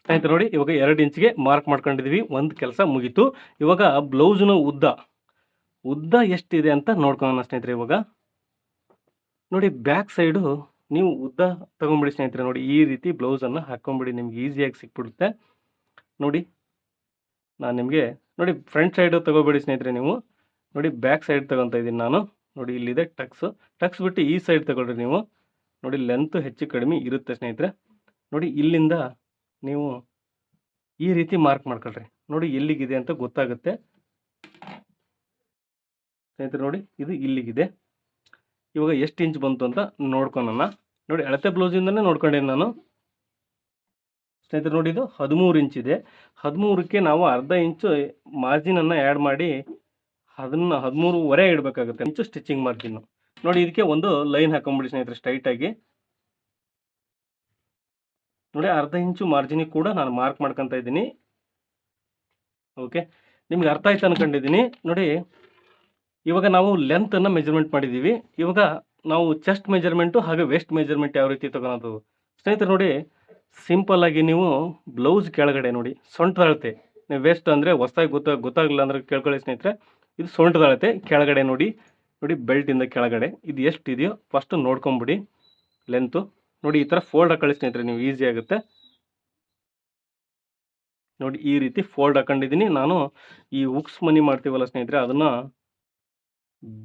ಸ್ನೇಹಿತರೆ ನೋಡಿ ಇವಾಗ 2 ಇಂಚ್ಗೆ ಮಾರ್ಕ್ ಮಾಡ್ಕೊಂಡಿದ್ದೀವಿ. ಒಂದು ಕೆಲಸ ಮುಗೀತು. ಇವಾಗ ಬ್ಲೌಸ್ನ ಉದ್ದ ಎಷ್ಟಿದೆ ಅಂತ ನೋಡ್ಕೊಳ್ಳೋಣ ಸ್ನೇಹಿತರೆ. ಇವಾಗ ನೋಡಿ ಬ್ಯಾಕ್ ಸೈಡು ನೀವು ಉದ್ದ ತೊಗೊಂಬಿಡಿ ಸ್ನೇಹಿತರೆ. ನೋಡಿ ಈ ರೀತಿ ಬ್ಲೌಸನ್ನು ಹಾಕ್ಕೊಂಬಿಡಿ, ನಿಮ್ಗೆ ಈಸಿಯಾಗಿ ಸಿಕ್ಬಿಡುತ್ತೆ. ನೋಡಿ ನಾನು ನಿಮಗೆ ನೋಡಿ ಫ್ರಂಟ್ ಸೈಡು ತೊಗೋಬೇಡಿ ಸ್ನೇಹಿತರೆ ನೀವು. ನೋಡಿ ಬ್ಯಾಕ್ ಸೈಡ್ ತೊಗೊತಾ ಇದ್ದೀನಿ ನಾನು. ನೋಡಿ ಇಲ್ಲಿದೆ ಟಕ್ಸ್ ಬಿಟ್ಟು ಈ ಸೈಡ್ ತೊಗೊಳ್ರಿ ನೀವು. ನೋಡಿ ಲೆಂತ್ ಹೆಚ್ಚು ಕಡಿಮೆ ಇರುತ್ತೆ ಸ್ನೇಹಿತರೆ. ನೋಡಿ ಇಲ್ಲಿಂದ ನೀವು ಈ ರೀತಿ ಮಾರ್ಕ್ ಮಾಡ್ಕೊಳ್ರಿ. ನೋಡಿ ಎಲ್ಲಿಗಿದೆ ಅಂತ ಗೊತ್ತಾಗುತ್ತೆ ಸ್ನೇಹಿತರೆ. ನೋಡಿ ಇದು ಇಲ್ಲಿಗಿದೆ. ಇವಾಗ ಎಷ್ಟು ಇಂಚ್ ಬಂತು ಅಂತ ನೋಡ್ಕೊಳ್ಳೋಣ. ನೋಡಿ ಅಳತೆ ಬ್ಲೌಸಿಂದನೇ ನೋಡ್ಕೊಂಡೇನೆ ನಾನು ಸ್ನೇಹಿತರೆ. ನೋಡಿ ಇದು 13 ಇಂಚ್ ಇದೆ. 13ಕ್ಕೆ ನಾವು ಅರ್ಧ ಇಂಚು ಮಾರ್ಜಿನನ್ನು ಆ್ಯಡ್ ಮಾಡಿ ಅದನ್ನು 13.5 ಇಡಬೇಕಾಗುತ್ತೆ ಇಂಚು ಸ್ಟಿಚಿಂಗ್ ಮಾರ್ಜಿನ್ನು. ನೋಡಿ ಇದಕ್ಕೆ ಒಂದು ಲೈನ್ ಹಾಕೊಂಬಿಡಿ ಸ್ನೇಹಿತರೆ ಸ್ಟ್ರೈಟಾಗಿ. ನೋಡಿ ಅರ್ಧ ಇಂಚು ಮಾರ್ಜಿನಿಗೆ ಕೂಡ ನಾನು ಮಾರ್ಕ್ ಮಾಡ್ಕೊತಾ ಇದ್ದೀನಿ. ಓಕೆ, ನಿಮ್ಗೆ ಅರ್ಥ ಆಯ್ತು ಅನ್ಕೊಂಡಿದ್ದೀನಿ. ನೋಡಿ ಇವಾಗ ನಾವು ಲೆಂತನ್ನು ಮೆಜರ್ಮೆಂಟ್ ಮಾಡಿದ್ದೀವಿ. ಇವಾಗ ನಾವು ಚೆಸ್ಟ್ ಮೆಜರ್ಮೆಂಟು ಹಾಗೆ ವೆಸ್ಟ್ ಮೆಜರ್ಮೆಂಟ್ ಯಾವ ರೀತಿ ತಗೊಳೋದು ಸ್ನೇಹಿತರೆ. ನೋಡಿ ಸಿಂಪಲ್ ಆಗಿ ನೀವು ಬ್ಲೌಸ್ ಕೆಳಗಡೆ ನೋಡಿ ಸೊಂಟದ ಅಳತೆ, ನೀವು ವೆಸ್ಟ್ ಅಂದರೆ ಹೊಸದಾಗಿ ಗೊತ್ತಾಗಲಿಲ್ಲ ಅಂದರೆ ಕೇಳ್ಕೊಳ್ಳಿ ಸ್ನೇಹಿತರೆ. ಇದು ಸೊಂಟದ ಅಳತೆ ಕೆಳಗಡೆ ನೋಡಿ ಬೆಲ್ಟಿಂದ ಕೆಳಗಡೆ ಇದು ಎಷ್ಟು ಇದೆಯೋ ಫಸ್ಟ್ ನೋಡ್ಕೊಂಬಿಡಿ ಲೆಂತು. ನೋಡಿ ಈ ಥರ ಫೋಲ್ಡ್ ಹಾಕೊಳ್ಳಿ ಸ್ನೇಹಿತರೆ, ನೀವು ಈಸಿ ಆಗುತ್ತೆ. ನೋಡಿ ಈ ರೀತಿ ಫೋಲ್ಡ್ ಹಾಕೊಂಡಿದ್ದೀನಿ. ನಾನು ಈ ಹುಕ್ಸ್ ಮನಿ ಮಾಡ್ತೀವಲ್ಲ ಸ್ನೇಹಿತರೆ, ಅದನ್ನು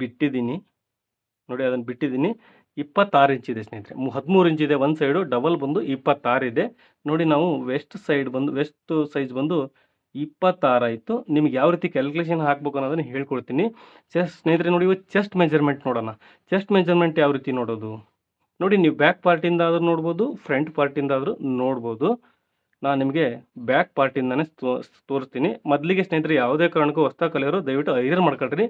ಬಿಟ್ಟಿದ್ದೀನಿ. ನೋಡಿ ಅದನ್ನು ಬಿಟ್ಟಿದ್ದೀನಿ. 26 ಇಂಚ್ ಇದೆ ಸ್ನೇಹಿತರೆ, 13 ಇಂಚ್ ಇದೆ ಒಂದು ಸೈಡು, ಡಬಲ್ ಬಂದು 26 ಇದೆ. ನೋಡಿ ನಾವು ವೆಸ್ಟ್ ಸೈಜ್ ಬಂದು 26 ಆಯಿತು. ನಿಮ್ಗೆ ಯಾವ ರೀತಿ ಕ್ಯಾಲ್ಕುಲೇಷನ್ ಹಾಕಬೇಕು ಅನ್ನೋದನ್ನು ಹೇಳ್ಕೊಡ್ತೀನಿ ಸ್ನೇಹಿತರೆ. ನೋಡಿ ಇವತ್ತು ಚೆಸ್ಟ್ ಮೆಜರ್ಮೆಂಟ್ ನೋಡೋಣ. ಚೆಸ್ಟ್ ಮೆಜರ್ಮೆಂಟ್ ಯಾವ ರೀತಿ ನೋಡೋದು ನೋಡಿ, ನೀವು ಬ್ಯಾಕ್ ಪಾರ್ಟಿಂದ ಆದರೂ ನೋಡ್ಬೋದು, ಫ್ರಂಟ್ ಪಾರ್ಟಿಂದ ಆದರೂ ನೋಡ್ಬೋದು. ನಾನು ನಿಮಗೆ ಬ್ಯಾಕ್ ಪಾರ್ಟಿಂದನೇ ತೋರಿಸ್ತೀನಿ. ಮೊದಲಿಗೆ ಸ್ನೇಹಿತರೆ ಯಾವುದೇ ಕಾರಣಕ್ಕೂ ಹೊಸ್ದಾಗಿ ಕಲಿಯೋರು ದಯವಿಟ್ಟು ಐರನ್ ಮಾಡ್ಕೊಳ್ರಿ.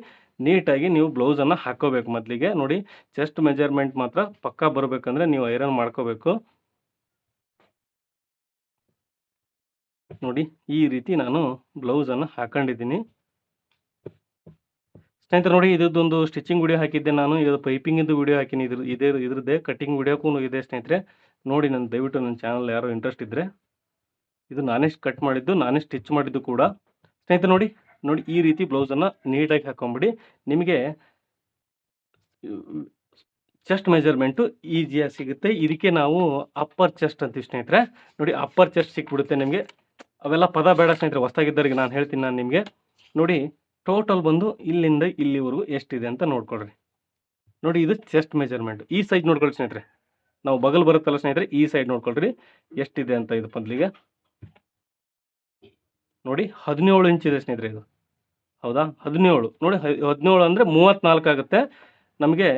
ನೀಟಾಗಿ ನೀವು ಬ್ಲೌಸನ್ನು ಹಾಕ್ಕೋಬೇಕು. ಮೊದಲಿಗೆ ನೋಡಿ ಚೆಸ್ಟ್ ಮೆಜರ್ಮೆಂಟ್ ಮಾತ್ರ ಪಕ್ಕಾ ಬರಬೇಕಂದ್ರೆ ನೀವು ಐರನ್ ಮಾಡ್ಕೋಬೇಕು. ನೋಡಿ ಈ ರೀತಿ ನಾನು ಬ್ಲೌಸನ್ನು ಹಾಕೊಂಡಿದ್ದೀನಿ ಸ್ನೇಹಿತರೆ. ನೋಡಿ ಇದೊಂದು ಸ್ಟಿಚಿಂಗ್ ವಿಡಿಯೋ ಹಾಕಿದ್ದೆ ನಾನು, ಇದು ಪೈಪಿಂಗಿಂದು ವಿಡಿಯೋ ಹಾಕಿನಿ. ಇದ್ರದ್ದೇ ಕಟಿಂಗ್ ವಿಡಿಯೋಕ್ಕೂ ಇದೆ ಸ್ನೇಹಿತರೆ. ನೋಡಿ ದಯವಿಟ್ಟು ನನ್ನ ಚಾನಲ್ ಯಾರೋ ಇಂಟ್ರೆಸ್ಟ್ ಇದ್ದರೆ, ಇದು ನಾನೇ ಕಟ್ ಮಾಡಿದ್ದು, ನಾನೇ ಸ್ಟಿಚ್ ಮಾಡಿದ್ದು ಕೂಡ ಸ್ನೇಹಿತರೆ. ನೋಡಿ ಈ ರೀತಿ ಬ್ಲೌಸನ್ನು ನೀಟಾಗಿ ಹಾಕೊಂಬಿಡಿ. ನಿಮಗೆ ಚೆಸ್ಟ್ ಮೆಜರ್ಮೆಂಟು ಈಸಿಯಾಗಿ ಸಿಗುತ್ತೆ. ಇದಕ್ಕೆ ನಾವು ಅಪ್ಪರ್ ಚೆಸ್ಟ್ ಅಂತೀವಿ ಸ್ನೇಹಿತರೆ. ನೋಡಿ ಅಪ್ಪರ್ ಚೆಸ್ಟ್ ಸಿಕ್ಬಿಡುತ್ತೆ ನಿಮಗೆ. ಅವೆಲ್ಲ ಪದ ಬೇಡ ಸ್ನೇಹಿತರೆ, ಹೊಸ್ದಾಗಿದ್ದವ್ರಿಗೆ ನಾನು ಹೇಳ್ತೀನಿ. ನಾನು ನಿಮಗೆ ನೋಡಿ ಟೋಟಲ್ ಬಂದು ಇಲ್ಲಿಂದ ಇಲ್ಲಿವರೆಗೂ ಎಷ್ಟಿದೆ ಅಂತ ನೋಡ್ಕೊಳ್ರಿ. ನೋಡಿ ಇದು ಚೆಸ್ಟ್ ಮೆಜರ್ಮೆಂಟ್. ಈ ಸೈಡ್ ನೋಡ್ಕೊಳ್ಳಿ ಸ್ನೇಹಿತರೆ, ನಾವು ಬಗಲ್ ಬರುತ್ತಲ್ಲ ಸ್ನೇಹಿತರೆ, ಈ ಸೈಡ್ ನೋಡ್ಕೊಳ್ರಿ ಎಷ್ಟಿದೆ ಅಂತ. ಇದು ಮೊದಲಿಗೆ ನೋಡಿ 17 ಇಂಚ್ ಇದೆ ಸ್ನೇಹಿತರೆ. ಇದು ಹೌದಾ 17. ನೋಡಿ 17 ಅಂದರೆ 34 ಆಗುತ್ತೆ. ನಮಗೆ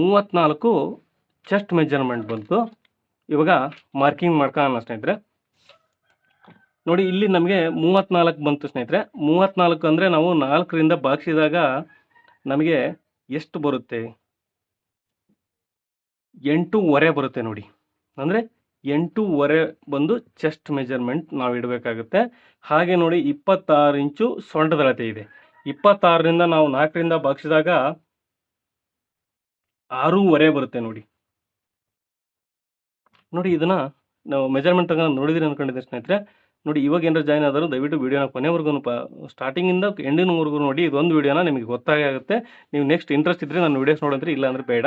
34 ಚೆಸ್ಟ್ ಮೆಜರ್ಮೆಂಟ್ ಬಂತು. ಇವಾಗ ಮಾರ್ಕಿಂಗ್ ಮಾಡ್ಕೊಳ್ಳೋಣ ಸ್ನೇಹಿತರೆ. ನೋಡಿ ಇಲ್ಲಿ ನಮಗೆ 34 ಬಂತು ಸ್ನೇಹಿತರೆ. 34 ಅಂದರೆ ನಾವು 4ರಿಂದ ಭಾಗಿಸಿದಾಗ ನಮಗೆ ಎಷ್ಟು ಬರುತ್ತೆ? 8.5 ಬರುತ್ತೆ ನೋಡಿ. ಅಂದರೆ 8.5 ಬಂದು ಚೆಸ್ಟ್ ಮೆಜರ್ಮೆಂಟ್ ನಾವು ಇಡಬೇಕಾಗುತ್ತೆ. ಹಾಗೆ ನೋಡಿ 26 ಇಂಚು ಸೊಂಟದ ಅಳತೆ ಇದೆ. 26ರಿಂದ ನಾವು 4ರಿಂದ ಭಾಗಿಸಿದಾಗ 6.5 ಬರುತ್ತೆ ನೋಡಿ. ನೋಡಿ ಇದನ್ನು ನಾವು ಮೆಜರ್ಮೆಂಟ್ ತಗೊಂಡು ನೋಡಿದ್ರಿ ಅಂದ್ಕೊಂಡಿದ್ದೆ ಸ್ನೇಹಿತರೆ. ನೋಡಿ ಇವಾಗ ಏನಾದ್ರು ಜಾಯ್ನ್ ಆದರೂ ದಯವಿಟ್ಟು ವೀಡಿಯೋನ ಕೊನೆವರೆಗೂ ಸ್ಟಾರ್ಟಿಂಗಿಂದ ಎಂಡಿನವರೆಗೂ ನೋಡಿ. ಇದೊಂದು ವೀಡಿಯೋನ ನಿಮಗೆ ಗೊತ್ತಾಗುತ್ತೆ. ನೀವು ನೆಕ್ಸ್ಟ್ ಇಂಟ್ರೆಸ್ಟ್ ಇದ್ದರೆ ನನ್ನ ವೀಡಿಯೋಸ್ ನೋಡಿದ್ರೆ, ಇಲ್ಲ ಅಂದರೆ ಬೇಡ.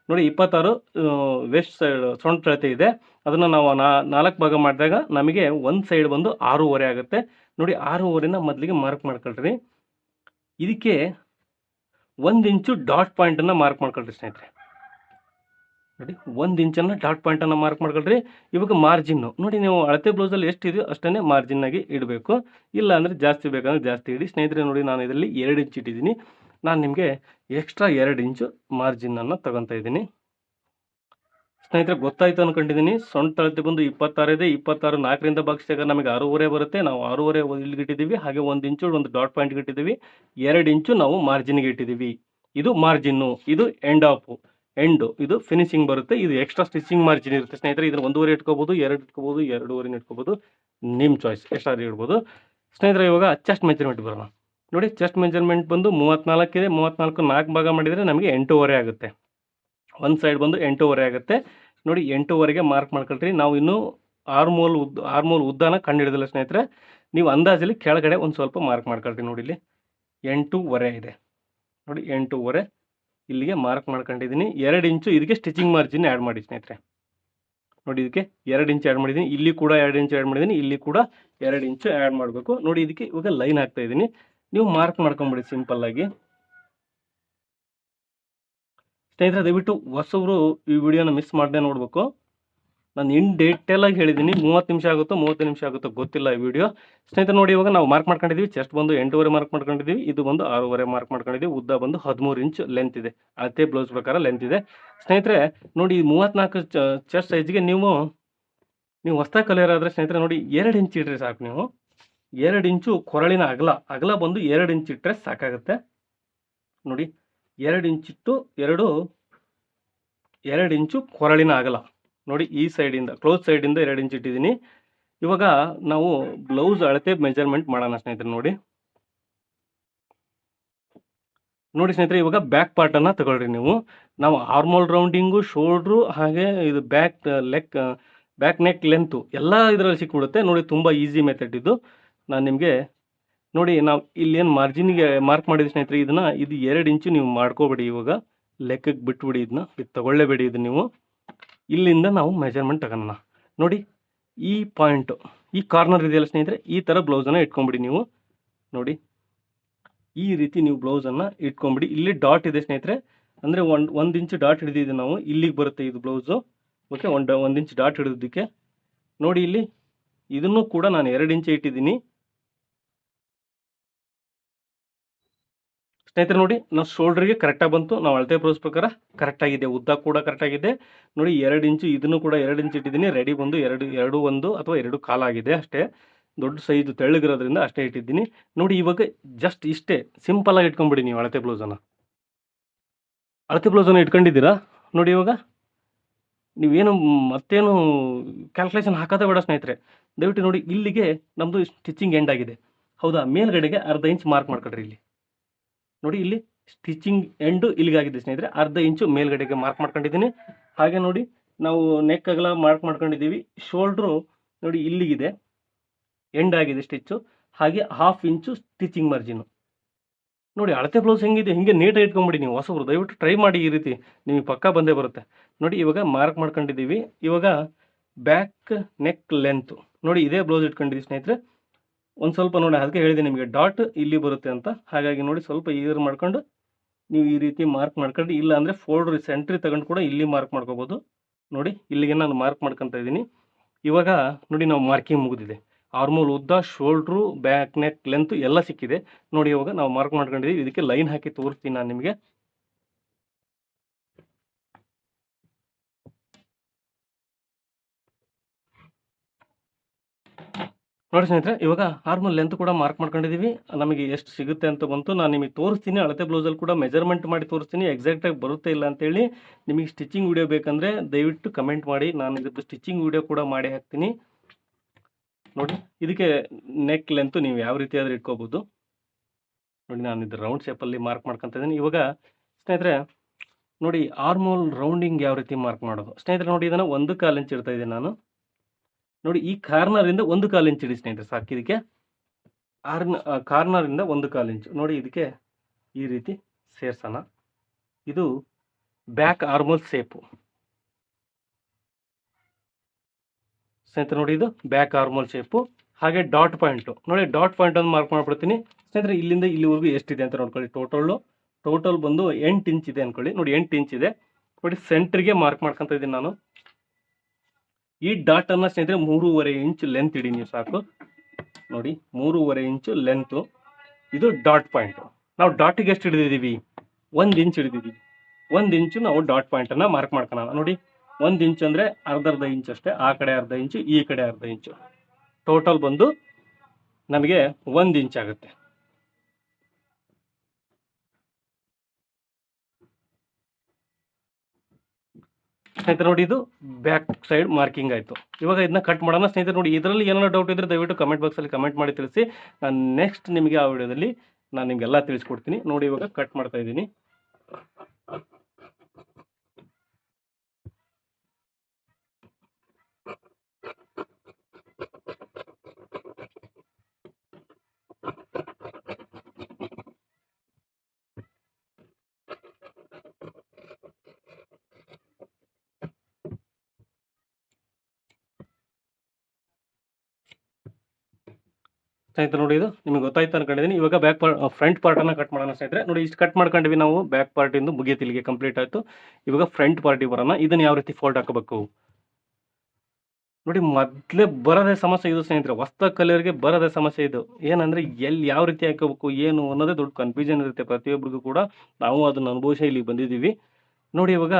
ನೋಡಿ 26 ವೆಸ್ಟ್ ಸೈಡ್ ಸೊಂಟ ಅಳತೆ ಇದೆ. ಅದನ್ನು ನಾವು 4 ಭಾಗ ಮಾಡಿದಾಗ ನಮಗೆ ಒಂದು ಸೈಡ್ ಬಂದು 6.5 ಆಗುತ್ತೆ. ನೋಡಿ 6.5ನ ಮೊದಲಿಗೆ ಮಾರ್ಕ್ ಮಾಡ್ಕೊಳ್ರಿ. ಇದಕ್ಕೆ 1 ಇಂಚು ಡಾಟ್ ಪಾಯಿಂಟನ್ನು ಮಾರ್ಕ್ ಮಾಡ್ಕೊಳ್ರಿ ಸ್ನೇಹಿತರೆ. ನೋಡಿ 1 ಇಂಚನ್ನು ಡಾಟ್ ಪಾಯಿಂಟನ್ನು ಮಾರ್ಕ್ ಮಾಡ್ಕೊಳ್ರಿ. ಇವಾಗ ಮಾರ್ಜಿನ್ನು ನೋಡಿ, ನೀವು ಅಳತೆ ಬ್ಲೌಸಲ್ಲಿ ಎಷ್ಟಿದೆಯೋ ಅಷ್ಟೇ ಮಾರ್ಜಿನ್ನಾಗಿ ಇಡಬೇಕು. ಇಲ್ಲ ಅಂದರೆ ಜಾಸ್ತಿ ಬೇಕಂದ್ರೆ ಜಾಸ್ತಿ ಇಡಿ ಸ್ನೇಹಿತರೆ. ನೋಡಿ ನಾನು ಇದರಲ್ಲಿ 2 ಇಂಚ್ ಇಟ್ಟಿದ್ದೀನಿ. ನಾನು ನಿಮಗೆ ಎಕ್ಸ್ಟ್ರಾ 2 ಇಂಚು ಮಾರ್ಜಿನನ್ನು ತಗೊತಾ ಇದ್ದೀನಿ ಸ್ನೇಹಿತರೆ. ಗೊತ್ತಾಯ್ತು ಅಂದ್ಕೊಂಡಿದ್ದೀನಿ. ಸೊಂಟ ಅಳತೆ ಬಂದು 26 ಇದೆ. 26 4ರಿಂದ ಭಾಗಿಸಿದಾಗ ನಮಗೆ 6.5 ಬರುತ್ತೆ. ನಾವು 6.5 ಇಲ್ಲಿಗೆ ಇಟ್ಟಿದ್ದೀವಿ. ಹಾಗೆ 1 ಇಂಚು ಒಂದು ಡಾಟ್ ಪಾಯಿಂಟ್ಗೆ ಇಟ್ಟಿದ್ದೀವಿ. 2 ಇಂಚು ನಾವು ಮಾರ್ಜಿನ್ಗೆ ಇಟ್ಟಿದ್ದೀವಿ. ಇದು ಮಾರ್ಜಿನ್ನು, ಇದು ಎಂಡು, ಇದು ಫಿನಿಶಿಂಗ್ ಬರುತ್ತೆ. ಇದು ಎಕ್ಸ್ಟ್ರಾ ಸ್ಟಿಚಿಂಗ್ ಮಾರ್ಜಿನ್ ಇರುತ್ತೆ ಸ್ನೇಹಿತರೆ. ಇದನ್ನು 1.5 ಇಟ್ಕೋಬೋದು, 2 ಇಟ್ಕೋಬೋದು, 2.5 ಇಟ್ಕೋಬೋದು, ನಿಮ್ಮ ಚಾಯ್ಸ್ ಎಷ್ಟಾದ್ರೂ ಇಡ್ಬೋದು ಸ್ನೇಹಿತರೆ. ಇವಾಗ ಚೆಸ್ಟ್ ಮೆಜರ್ಮೆಂಟ್ ಬರೋಣ. ನೋಡಿ ಚೆಸ್ಟ್ ಮೆಜರ್ಮೆಂಟ್ ಬಂದು 34 ಇದೆ. 34 4 ಭಾಗ ಮಾಡಿದರೆ ನಮಗೆ 8.5 ಆಗುತ್ತೆ. ಒಂದು ಸೈಡ್ ಬಂದು 8.5 ಆಗುತ್ತೆ. ನೋಡಿ 8.5ಗೆ ಮಾರ್ಕ್ ಮಾಡ್ಕೊಳ್ರಿ. ನಾವು ಇನ್ನೂ ಆರ್ಮೋಲ್ ಉದ್ದನ ಕಂಡು ಹಿಡಿದಿಲ್ಲ ಸ್ನೇಹಿತರೆ. ನೀವು ಅಂದಾಜಲ್ಲಿ ಕೆಳಗಡೆ ಒಂದು ಸ್ವಲ್ಪ ಮಾರ್ಕ್ ಮಾಡ್ಕೊಳ್ರಿ. ನೋಡಿ ಇಲ್ಲಿ 8.5 ಇದೆ. ನೋಡಿ 8.5 ಇಲ್ಲಿಗೆ ಮಾರ್ಕ್ ಮಾಡ್ಕೊಂಡಿದ್ದೀನಿ. 2 ಇಂಚು ಇದಕ್ಕೆ ಸ್ಟಿಚಿಂಗ್ ಮಾರ್ಜಿನ್ ಆ್ಯಡ್ ಮಾಡಿ ಸ್ನೇಹಿತರೆ. ನೋಡಿ ಇದಕ್ಕೆ 2 ಇಂಚ್ ಆ್ಯಡ್ ಮಾಡಿದ್ದೀನಿ. ಇಲ್ಲಿ ಕೂಡ 2 ಇಂಚ್ ಆ್ಯಡ್ ಮಾಡಿದ್ದೀನಿ. ಇಲ್ಲಿ ಕೂಡ 2 ಇಂಚು ಆ್ಯಡ್ ಮಾಡಬೇಕು. ನೋಡಿ ಇದಕ್ಕೆ ಇವಾಗ ಲೈನ್ ಹಾಕ್ತಾ ಇದ್ದೀನಿ. ನೀವು ಮಾರ್ಕ್ ಮಾಡ್ಕೊಂಬಿಡಿ ಸಿಂಪಲ್ಲಾಗಿ ಸ್ನೇಹಿತರೆ. ದಯವಿಟ್ಟು ಹೊಸಬ್ರು ಈ ವಿಡಿಯೋನ ಮಿಸ್ ಮಾಡದೆ ನೋಡಬೇಕು. ನಾನು ಇನ್ ಡೀಟೇಲಾಗಿ ಹೇಳಿದ್ದೀನಿ. 30 ನಿಮಿಷ ಆಗುತ್ತೋ 30 ನಿಮಿಷ ಆಗುತ್ತೋ ಗೊತ್ತಿಲ್ಲ ಈ ವಿಡಿಯೋ ಸ್ನೇಹಿತರೆ. ನೋಡಿ ಇವಾಗ ನಾವು ಮಾರ್ಕ್ ಮಾಡ್ಕೊಂಡಿದ್ದೀವಿ. ಚೆಸ್ಟ್ ಬಂದು 8.5 ಮಾರ್ಕ್ ಮಾಡ್ಕೊಂಡಿದ್ದೀವಿ. ಇದು ಬಂದು 6.5 ಮಾರ್ಕ್ ಮಾಡ್ಕೊಂಡಿದ್ದೀವಿ. ಉದ್ದ ಬಂದು 13 ಇಂಚ್ ಲೆಂತ್ ಇದೆ. ಅಳತೆ ಬ್ಲೌಸ್ ಪ್ರಕಾರ ಲೆಂತ್ ಇದೆ ಸ್ನೇಹಿತರೆ. ನೋಡಿ 34 ಚೆಸ್ಟ್ ಸೈಜ್ಗೆ ನೀವು ಹೊಸ್ದಾಗಿ ಕಲಿಯೋರಾದರೆ ಸ್ನೇಹಿತರೆ ನೋಡಿ 2 ಇಂಚ್ ಇಟ್ಟರೆ ಸಾಕು. ನೀವು 2 ಇಂಚು ಕೊರಳಿನ ಅಗಲ ಬಂದು 2 ಇಂಚ್ ಇಟ್ಟರೆ ಸಾಕಾಗುತ್ತೆ. ನೋಡಿ 2 ಇಂಚಿಟ್ಟು 2 ಇಂಚು ಕೊರಳಿನ ಅಗಲ ನೋಡಿ ಈ ಸೈಡಿಂದ ಕ್ಲೋಸ್ ಸೈಡಿಂದ 2 ಇಂಚ್ ಇಟ್ಟಿದ್ದೀನಿ. ಇವಾಗ ನಾವು ಬ್ಲೌಸ್ ಅಳತೆ ಮೆಜರ್ಮೆಂಟ್ ಮಾಡೋಣ ಸ್ನೇಹಿತರೆ. ನೋಡಿ ಸ್ನೇಹಿತರೆ, ಇವಾಗ ಬ್ಯಾಕ್ ಪಾರ್ಟನ್ನು ತಗೊಳ್ರಿ ನೀವು. ನಾವು ಆರ್ಮೋಲ್ ರೌಂಡಿಂಗು, ಶೋಲ್ಡ್ರು, ಹಾಗೆ ಇದು ಬ್ಯಾಕ್ ನೆಕ್ ಲೆಂತು ಎಲ್ಲ ಇದರಲ್ಲಿ ಸಿಕ್ಬಿಡುತ್ತೆ. ನೋಡಿ ತುಂಬ ಈಸಿ ಮೆಥಡ್ ಇದು. ನಾನು ನಿಮಗೆ ನೋಡಿ, ನಾವು ಇಲ್ಲೇನು ಮಾರ್ಜಿನ್ಗೆ ಮಾರ್ಕ್ ಮಾಡಿದ ಸ್ನೇಹಿತರೆ, ಇದು 2 ಇಂಚು ನೀವು ಮಾಡ್ಕೋಬೇಡಿ. ಇವಾಗ ಲೆಕ್ಕಕ್ಕೆ ಬಿಟ್ಬಿಡಿ, ಇದು ತಗೊಳ್ಳೇಬೇಡಿ. ಇದು ನೀವು ಇಲ್ಲಿಂದ ನಾವು ಮೆಜರ್ಮೆಂಟ್ ತಗೋಣ. ನೋಡಿ ಈ ಪಾಯಿಂಟು, ಈ ಕಾರ್ನರ್ ಇದೆಯಲ್ಲ ಸ್ನೇಹಿತರೆ, ಈ ಥರ ಬ್ಲೌಸನ್ನು ಇಟ್ಕೊಂಬಿಡಿ ನೀವು. ನೋಡಿ ಈ ರೀತಿ ನೀವು ಬ್ಲೌಸನ್ನು ಇಟ್ಕೊಂಬಿಡಿ. ಇಲ್ಲಿ ಡಾಟ್ ಇದೆ ಸ್ನೇಹಿತರೆ, ಅಂದರೆ 1 ಇಂಚ್ ಡಾಟ್ ಹಿಡಿದಿದ್ದು ನಾವು. ಇಲ್ಲಿಗೆ ಬರುತ್ತೆ ಇದು ಬ್ಲೌಸು. ಓಕೆ, 1 ಇಂಚ್ ಡಾಟ್ ಹಿಡಿದಕ್ಕೆ ನೋಡಿ ಇಲ್ಲಿ ಇದನ್ನು ಕೂಡ ನಾನು 2 ಇಂಚ್ ಇಟ್ಟಿದ್ದೀನಿ ಸ್ನೇಹಿತರೆ. ನೋಡಿ ನಾವು ಶೋಲ್ಡ್ರಿಗೆ ಕರೆಕ್ಟಾಗಿ ಬಂತು. ನಾವು ಅಳತೆ ಬ್ಲೌಸ್ ಪ್ರಕಾರ ಕರೆಕ್ಟಾಗಿದೆ, ಉದ್ದ ಕೂಡ ಕರೆಕ್ಟಾಗಿದೆ. ನೋಡಿ 2 ಇಂಚು, ಇದನ್ನು ಕೂಡ 2 ಇಂಚ್ ಇಟ್ಟಿದ್ದೀನಿ. ರೆಡಿ ಬಂದು 2.1 ಅಥವಾ 2.25 ಆಗಿದೆ ಅಷ್ಟೇ. ದೊಡ್ಡ ಸೈಜು ತೆಳ್ಳಗಿರೋದ್ರಿಂದ ಅಷ್ಟೇ ಇಟ್ಟಿದ್ದೀನಿ. ನೋಡಿ ಇವಾಗ ಜಸ್ಟ್ ಇಷ್ಟೇ ಸಿಂಪಲಾಗಿ ಇಟ್ಕೊಂಬಿಡಿ ನೀವು ಅಳತೆ ಬ್ಲೌಸನ್ನು ಇಟ್ಕೊಂಡಿದ್ದೀರಾ. ನೋಡಿ ಇವಾಗ ನೀವೇನು ಮತ್ತೇನು ಕ್ಯಾಲ್ಕುಲೇಷನ್ ಹಾಕೋದೇ ಬೇಡ ಸ್ನೇಹಿತರೆ. ದಯವಿಟ್ಟು ನೋಡಿ, ಇಲ್ಲಿಗೆ ನಮ್ಮದು ಸ್ಟಿಚಿಂಗ್ ಎಂಡ್ ಆಗಿದೆ, ಹೌದಾ? ಮೇಲ್ಗಡೆಗೆ 1/2 ಇಂಚ್ ಮಾರ್ಕ್ ಮಾಡ್ಕೊಳ್ರಿ. ಇಲ್ಲಿ ನೋಡಿ, ಇಲ್ಲಿ ಸ್ಟಿಚಿಂಗ್ ಎಂಡು ಇಲ್ಲಿಗಾಗಿದೆ ಸ್ನೇಹಿತರೆ. 1/2 ಇಂಚು ಮೇಲ್ಗಡೆಗೆ ಮಾರ್ಕ್ ಮಾಡ್ಕೊಂಡಿದ್ದೀನಿ. ಹಾಗೆ ನೋಡಿ ನಾವು ನೆಕ್ ಅಗಲ ಮಾರ್ಕ್ ಮಾಡ್ಕೊಂಡಿದ್ದೀವಿ. ಶೋಲ್ಡ್ರು ನೋಡಿ ಇಲ್ಲಿಗಿದೆ, ಎಂಡ್ ಆಗಿದೆ ಸ್ಟಿಚ್ಚು. ಹಾಗೆ 1/2 ಇಂಚು ಸ್ಟಿಚಿಂಗ್ ಮಾರ್ಜಿನು. ನೋಡಿ ಅಳತೆ ಬ್ಲೌಸ್ ಹೆಂಗಿದೆ, ಹಿಂಗೆ ನೀಟಾಗಿ ಇಟ್ಕೊಂಬಿಡಿ ನೀವು. ಹೊಸಬ್ರು ದಯವಿಟ್ಟು ಟ್ರೈ ಮಾಡಿ, ಈ ರೀತಿ ನಿಮಗೆ ಪಕ್ಕಾ ಬಂದೇ ಬರುತ್ತೆ. ನೋಡಿ ಇವಾಗ ಮಾರ್ಕ್ ಮಾಡ್ಕೊಂಡಿದ್ದೀವಿ. ಇವಾಗ ಬ್ಯಾಕ್ ನೆಕ್ ಲೆಂತು ನೋಡಿ ಇದೇ ಬ್ಲೌಸ್ ಇಟ್ಕೊಂಡಿದ್ದೀವಿ ಸ್ನೇಹಿತರೆ. ಒಂದು ಸ್ವಲ್ಪ ನೋಡಿ, ಅದಕ್ಕೆ ಹೇಳಿದೆ ನಿಮಗೆ ಡಾಟ್ ಇಲ್ಲಿ ಬರುತ್ತೆ ಅಂತ. ಹಾಗಾಗಿ ನೋಡಿ ಸ್ವಲ್ಪ ಈರ್ ಮಾಡ್ಕೊಂಡು ನೀವು ಈ ರೀತಿ ಮಾರ್ಕ್ ಮಾಡ್ಕೊಂಡು, ಇಲ್ಲ ಅಂದರೆ ಫೋಲ್ಡ್ರ್ ಸೆಂಟ್ರಿ ತಗೊಂಡು ಕೂಡ ಇಲ್ಲಿ ಮಾರ್ಕ್ ಮಾಡ್ಕೋಬೋದು. ನೋಡಿ ಇಲ್ಲಿಗೆ ನಾನು ಮಾರ್ಕ್ ಮಾಡ್ಕೊತಾ ಇದ್ದೀನಿ. ಇವಾಗ ನೋಡಿ ನಾವು ಮಾರ್ಕಿಂಗ್ ಮುಗಿದಿದೆ. ಆರ್ಮೋಲ್ ಉದ್ದ, ಶೋಲ್ಡ್ರು, ಬ್ಯಾಕ್ ನೆಕ್ ಲೆಂತ್ ಎಲ್ಲ ಸಿಕ್ಕಿದೆ. ನೋಡಿ ಇವಾಗ ನಾವು ಮಾರ್ಕ್ ಮಾಡ್ಕೊಂಡಿದ್ದೀವಿ. ಇದಕ್ಕೆ ಲೈನ್ ಹಾಕಿ ತೋರಿಸ್ತೀನಿ ನಾನು ನಿಮಗೆ. ನೋಡಿ ಸ್ನೇಹಿತರೆ, ಇವಾಗ ಆರ್ಮೋಲ್ ಲೆಂತ್ ಕೂಡ ಮಾರ್ಕ್ ಮಾಡ್ಕೊಂಡಿದ್ದೀವಿ. ನಮಗೆ ಎಷ್ಟು ಸಿಗುತ್ತೆ ಅಂತ ಬಂತು. ನಾನು ನಿಮಗೆ ತೋರಿಸ್ತೀನಿ, ಅಳತೆ ಬ್ಲೌಸಲ್ಲಿ ಕೂಡ ಮೆಜರ್ಮೆಂಟ್ ಮಾಡಿ ತೋರಿಸ್ತೀನಿ, ಎಕ್ಸಾಕ್ಟಾಗಿ ಬರುತ್ತೆ ಇಲ್ಲ ಅಂತೇಳಿ. ನಿಮಗೆ ಸ್ಟಿಚಿಂಗ್ ವಿಡಿಯೋ ಬೇಕಂದರೆ ದಯವಿಟ್ಟು ಕಮೆಂಟ್ ಮಾಡಿ, ನಾನು ಇದ್ರದ್ದು ಸ್ಟಿಚಿಂಗ್ ವಿಡಿಯೋ ಕೂಡ ಮಾಡಿ ಹಾಕ್ತೀನಿ. ನೋಡಿ ಇದಕ್ಕೆ ನೆಕ್ ಲೆಂತು ನೀವು ಯಾವ ರೀತಿ ಆದರೂ ಇಟ್ಕೋಬೋದು. ನೋಡಿ ನಾನು ಇದು ರೌಂಡ್ ಶೇಪಲ್ಲಿ ಮಾರ್ಕ್ ಮಾಡ್ಕೊತಾ ಇದ್ದೀನಿ. ಇವಾಗ ಸ್ನೇಹಿತರೆ ನೋಡಿ ಆರ್ಮೋಲ್ ರೌಂಡಿಂಗ್ ಯಾವ ರೀತಿ ಮಾರ್ಕ್ ಮಾಡೋದು ಸ್ನೇಹಿತರೆ. ನೋಡಿ ಇದನ್ನು 1/4 ಇಂಚ್ ಇಡ್ತಾ ಇದ್ದೀನಿ ನಾನು. ನೋಡಿ ಈ ಕಾರ್ನರಿಂದ 1/4 ಇಂಚ್ ಇಡಿ ಸ್ನೇಹಿತರೆ, ಸಾಕು. ಇದಕ್ಕೆ ಕಾರ್ನರಿಂದ 1/4 ಇಂಚ್ ನೋಡಿ ಇದಕ್ಕೆ ಈ ರೀತಿ ಸೇರ್ಸೋಣ. ಇದು ಬ್ಯಾಕ್ ಆರ್ಮೋಲ್ ಶೇಪು ಸ್ನೇಹಿತರೆ. ನೋಡಿ ಇದು ಬ್ಯಾಕ್ ಆರ್ಮೋಲ್ ಶೇಪು. ಹಾಗೆ ಡಾಟ್ ಪಾಯಿಂಟು ನೋಡಿ, ಡಾಟ್ ಪಾಯಿಂಟ್ ಅನ್ನು ಮಾರ್ಕ್ ಮಾಡ್ಬಿಡ್ತೀನಿ ಸ್ನೇಹಿತರೆ. ಇಲ್ಲಿಂದ ಇಲ್ಲಿವರೆಗೂ ಎಷ್ಟಿದೆ ಅಂತ ನೋಡ್ಕೊಳ್ಳಿ. ಟೋಟಲ್ ಬಂದು 8 ಇಂಚ್ ಇದೆ ಅಂದ್ಕೊಳ್ಳಿ. ನೋಡಿ 8 ಇಂಚ್ ಇದೆ. ನೋಡಿ ಸೆಂಟ್ರಿಗೆ ಮಾರ್ಕ್ ಮಾಡ್ಕೊತಾ ಇದ್ದೀನಿ ನಾನು. ಈ ಡಾಟನ್ನು ಸ್ನೇಹಿತರೆ 3.5 ಇಂಚ್ ಲೆಂತ್ ಇಡಿ ನೀವು, ಸಾಕು. ನೋಡಿ 3.5 ಇಂಚು ಲೆಂತು. ಇದು ಡಾಟ್ ಪಾಯಿಂಟು. ನಾವು ಡಾಟಿಗೆ ಎಷ್ಟು ಹಿಡಿದಿದ್ದೀವಿ? 1 ಇಂಚ್ ಹಿಡಿದಿದ್ದೀವಿ. 1 ಇಂಚು ನಾವು ಡಾಟ್ ಪಾಯಿಂಟನ್ನು ಮಾರ್ಕ್ ಮಾಡ್ಕೊಳ್ಳೋಣ. ನೋಡಿ 1 ಇಂಚ್ ಅಂದರೆ ಅರ್ಧ ಇಂಚ್ ಅಷ್ಟೇ. ಆ ಕಡೆ 1/2 ಇಂಚು, ಈ ಕಡೆ 1/2 ಇಂಚು. ಟೋಟಲ್ ಬಂದು ನಮಗೆ 1 ಇಂಚ್ ಆಗುತ್ತೆ. ಸ್ನೇಹಿತರೆ ನೋಡಿ ಇದು ಬ್ಯಾಕ್ ಸೈಡ್ ಮಾರ್ಕಿಂಗ್ ಆಯಿತು. ಇವಾಗ ಇದನ್ನ ಕಟ್ ಮಾಡೋಣ ಸ್ನೇಹಿತರೆ. ನೋಡಿ ಇದರಲ್ಲಿ ಏನಾದ್ರು ಡೌಟ್ ಇದ್ದರೆ ದಯವಿಟ್ಟು ಕಮೆಂಟ್ ಬಾಕ್ಸಲ್ಲಿ ಕಮೆಂಟ್ ಮಾಡಿ ತಿಳಿಸಿ. ನಾನು ನೆಕ್ಸ್ಟ್ ನಿಮಗೆ ಆ ವಿಡಿಯೋದಲ್ಲಿ ನಾನು ನಿಮಗೆಲ್ಲ ತಿಳಿಸ್ಕೊಡ್ತೀನಿ. ನೋಡಿ ಇವಾಗ ಕಟ್ ಮಾಡ್ತಾ ಇದ್ದೀನಿ. ಸ್ನೇಹಿತರೆ ನೋಡಿ ಇದು ನಿಮಗೆ ಗೊತ್ತಾಯ್ತು ಅನ್ಕೊಂಡಿದ್ದೀನಿ. ಇವಾಗ ಫ್ರಂಟ್ ಪಾರ್ಟನ್ನು ಕಟ್ ಮಾಡೋಣ ಸ್ನೇಹಿತರೆ. ನೋಡಿ ಇಷ್ಟು ಕಟ್ ಮಾಡ್ಕೊಂಡಿವಿ ನಾವು. ಬ್ಯಾಕ್ ಪಾರ್ಟಿಂದು ಮುಗಿಯುತ್ತೆ, ಇಲ್ಲಿಗೆ ಕಂಪ್ಲೀಟ್ ಆಯಿತು. ಇವಾಗ ಫ್ರಂಟ್ ಪಾರ್ಟಿಗೆ ಬರೋಣ. ಇದನ್ನು ಯಾವ ರೀತಿ ಫೋಲ್ಡ್ ಹಾಕಬೇಕು ನೋಡಿ. ಮೊದಲೇ ಬರೋದೇ ಸಮಸ್ಯೆ ಇದು ಸ್ನೇಹಿತರೆ, ಹೊಸ ಕಲಿಯೋರಿಗೆ ಬರೋದೇ ಸಮಸ್ಯೆ ಇದು. ಏನಂದರೆ ಎಲ್ಲಿ ಯಾವ ರೀತಿ ಹಾಕೋಬೇಕು ಏನು ಅನ್ನೋದೇ ದೊಡ್ಡ ಕನ್ಫ್ಯೂಷನ್ ಇರುತ್ತೆ ಪ್ರತಿಯೊಬ್ಬರಿಗೂ ಕೂಡ. ನಾವು ಅದನ್ನು ಅನುಭವಿಸಿ ಇಲ್ಲಿಗೆ ಬಂದಿದ್ದೀವಿ. ನೋಡಿ ಇವಾಗ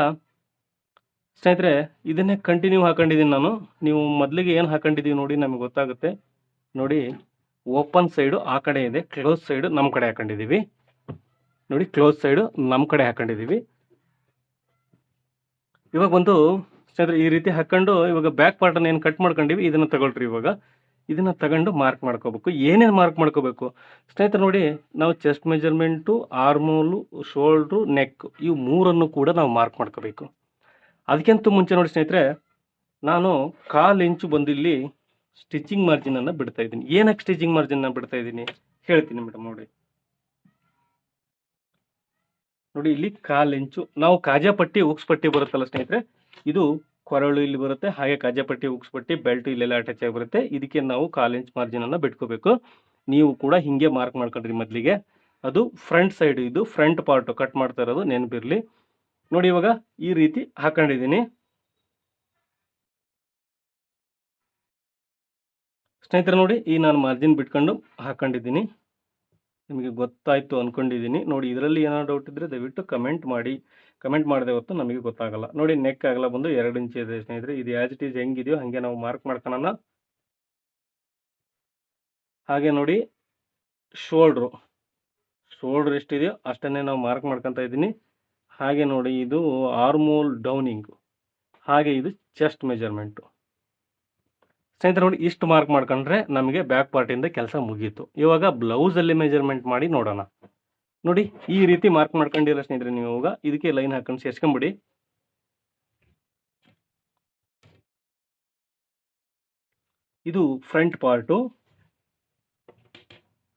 ಸ್ನೇಹಿತರೆ ಇದನ್ನೇ ಕಂಟಿನ್ಯೂ ಹಾಕೊಂಡಿದ್ದೀನಿ ನಾನು. ನೀವು ಮೊದಲಿಗೆ ಏನು ಹಾಕೊಂಡಿದ್ದೀವಿ ನೋಡಿ ನಮಗೆ ಗೊತ್ತಾಗುತ್ತೆ. ನೋಡಿ ಓಪನ್ ಸೈಡು ಆ ಕಡೆ ಇದೆ, ಕ್ಲೋಸ್ ಸೈಡು ನಮ್ಮ ಕಡೆ ಹಾಕೊಂಡಿದ್ದೀವಿ. ನೋಡಿ ಕ್ಲೋಸ್ ಸೈಡು ನಮ್ಮ ಕಡೆ ಹಾಕೊಂಡಿದ್ದೀವಿ. ಇವಾಗ ಒಂದು ಸ್ನೇಹಿತರೆ ಈ ರೀತಿ ಹಾಕ್ಕೊಂಡು ಇವಾಗ ಬ್ಯಾಕ್ ಪಾರ್ಟನ್ನು ಏನು ಕಟ್ ಮಾಡ್ಕೊಂಡಿವಿ ಇದನ್ನು ತಗೊಳ್ರಿ. ಇವಾಗ ಇದನ್ನು ತಗೊಂಡು ಮಾರ್ಕ್ ಮಾಡ್ಕೋಬೇಕು. ಏನೇನು ಮಾರ್ಕ್ ಮಾಡ್ಕೋಬೇಕು ಸ್ನೇಹಿತರೆ ನೋಡಿ, ನಾವು ಚೆಸ್ಟ್ ಮೆಜರ್ಮೆಂಟು, ಆರ್ಮೋಲು, ಶೋಲ್ಡ್ರು, ನೆಕ್ ಇವು ಮೂರನ್ನು ಕೂಡ ನಾವು ಮಾರ್ಕ್ ಮಾಡ್ಕೋಬೇಕು. ಅದಕ್ಕಿಂತ ಮುಂಚೆ ನೋಡಿ ಸ್ನೇಹಿತರೆ, ನಾನು 1/4 ಇಂಚು ಬಂದು ಇಲ್ಲಿ ಸ್ಟಿಚಿಂಗ್ ಮಾರ್ಜಿನನ್ನು ಬಿಡ್ತಾ ಇದ್ದೀನಿ. ಏನಕ್ಕೆ ಸ್ಟಿಚಿಂಗ್ ಮಾರ್ಜಿನ್ನ ಬಿಡ್ತಾ ಇದ್ದೀನಿ ಹೇಳ್ತೀನಿ ಮೇಡಮ್. ನೋಡಿ ಇಲ್ಲಿ 1/4 ಇಂಚು ನಾವು ಕಾಜಾಪಟ್ಟಿ ಉಕ್ಸ್ ಪಟ್ಟಿ ಬರುತ್ತಲ್ಲ ಸ್ನೇಹಿತರೆ, ಇದು ಕೊರಳು ಇಲ್ಲಿ ಬರುತ್ತೆ, ಹಾಗೆ ಕಾಜಾಪಟ್ಟಿ ಉಕ್ಸ್ ಪಟ್ಟಿ ಬೆಲ್ಟ್ ಇಲ್ಲೆಲ್ಲ ಅಟ್ಯಾಚ್ ಆಗಿ ಬರುತ್ತೆ. ಇದಕ್ಕೆ ನಾವು 1/4 ಇಂಚ್ ಮಾರ್ಜಿನನ್ನು ಬಿಟ್ಕೋಬೇಕು. ನೀವು ಕೂಡ ಹಿಂಗೆ ಮಾರ್ಕ್ ಮಾಡ್ಕೊಂಡ್ರಿ ಮೊದಲಿಗೆ. ಅದು ಫ್ರಂಟ್ ಸೈಡ್, ಇದು ಫ್ರಂಟ್ ಪಾರ್ಟ್ ಕಟ್ ಮಾಡ್ತಾ ಇರೋದು ನೆನಪಿರಲಿ. ನೋಡಿ ಇವಾಗ ಈ ರೀತಿ ಹಾಕೊಂಡಿದ್ದೀನಿ ಸ್ನೇಹಿತರೆ. ನೋಡಿ ಈ ನಾನು ಮಾರ್ಜಿನ್ ಬಿಟ್ಕೊಂಡು ಹಾಕೊಂಡಿದ್ದೀನಿ, ನಿಮಗೆ ಗೊತ್ತಾಯ್ತು ಅಂದ್ಕೊಂಡಿದ್ದೀನಿ. ನೋಡಿ ಇದರಲ್ಲಿ ಏನಾದ್ರು ಡೌಟ್ ಇದ್ದರೆ ದಯವಿಟ್ಟು ಕಮೆಂಟ್ ಮಾಡಿ. ಕಮೆಂಟ್ ಮಾಡದೆ ಹೊತ್ತು ನಮಗೆ ಗೊತ್ತಾಗಲ್ಲ. ನೋಡಿ ನೆಕ್ ಆಗಲ್ಲ ಬಂದು 2 ಇಂಚ್ ಇದೆ ಸ್ನೇಹಿತರೆ. ಇದು ಆ್ಯಸ್ ಇಟ್ ಈಸ್ ಹೆಂಗಿದೆಯೋ ಹಾಗೆ ನಾವು ಮಾರ್ಕ್ ಮಾಡ್ಕೊಳ್ಳೋಣ. ಹಾಗೆ ನೋಡಿ ಶೋಲ್ಡ್ರ್ ಎಷ್ಟಿದೆಯೋ ಅಷ್ಟನ್ನೇ ನಾವು ಮಾರ್ಕ್ ಮಾಡ್ಕೊತಾ ಇದ್ದೀನಿ. ಹಾಗೆ ನೋಡಿ ಇದು ಆರ್ಮೋಲ್ ಡೌನಿಂಗು, ಹಾಗೆ ಇದು ಚೆಸ್ಟ್ ಮೆಜರ್ಮೆಂಟು ಸ್ನೇಹಿತರೆ. ನೋಡಿ ಇಷ್ಟು ಮಾರ್ಕ್ ಮಾಡ್ಕೊಂಡ್ರೆ ನಮಗೆ ಬ್ಯಾಕ್ ಪಾರ್ಟಿಂದ ಕೆಲಸ ಮುಗೀತು. ಇವಾಗ ಬ್ಲೌಸಲ್ಲಿ ಮೆಜರ್ಮೆಂಟ್ ಮಾಡಿ ನೋಡೋಣ. ನೋಡಿ ಈ ರೀತಿ ಮಾರ್ಕ್ ಮಾಡ್ಕೊಂಡಿಲ್ಲ ಸ್ನೇಹಿತರೆ ನೀವು. ಇವಾಗ ಇದಕ್ಕೆ ಲೈನ್ ಹಾಕೊಂಡು ಸೇರ್ಸ್ಕೊಂಬಿಡಿ. ಇದು ಫ್ರಂಟ್ ಪಾರ್ಟು.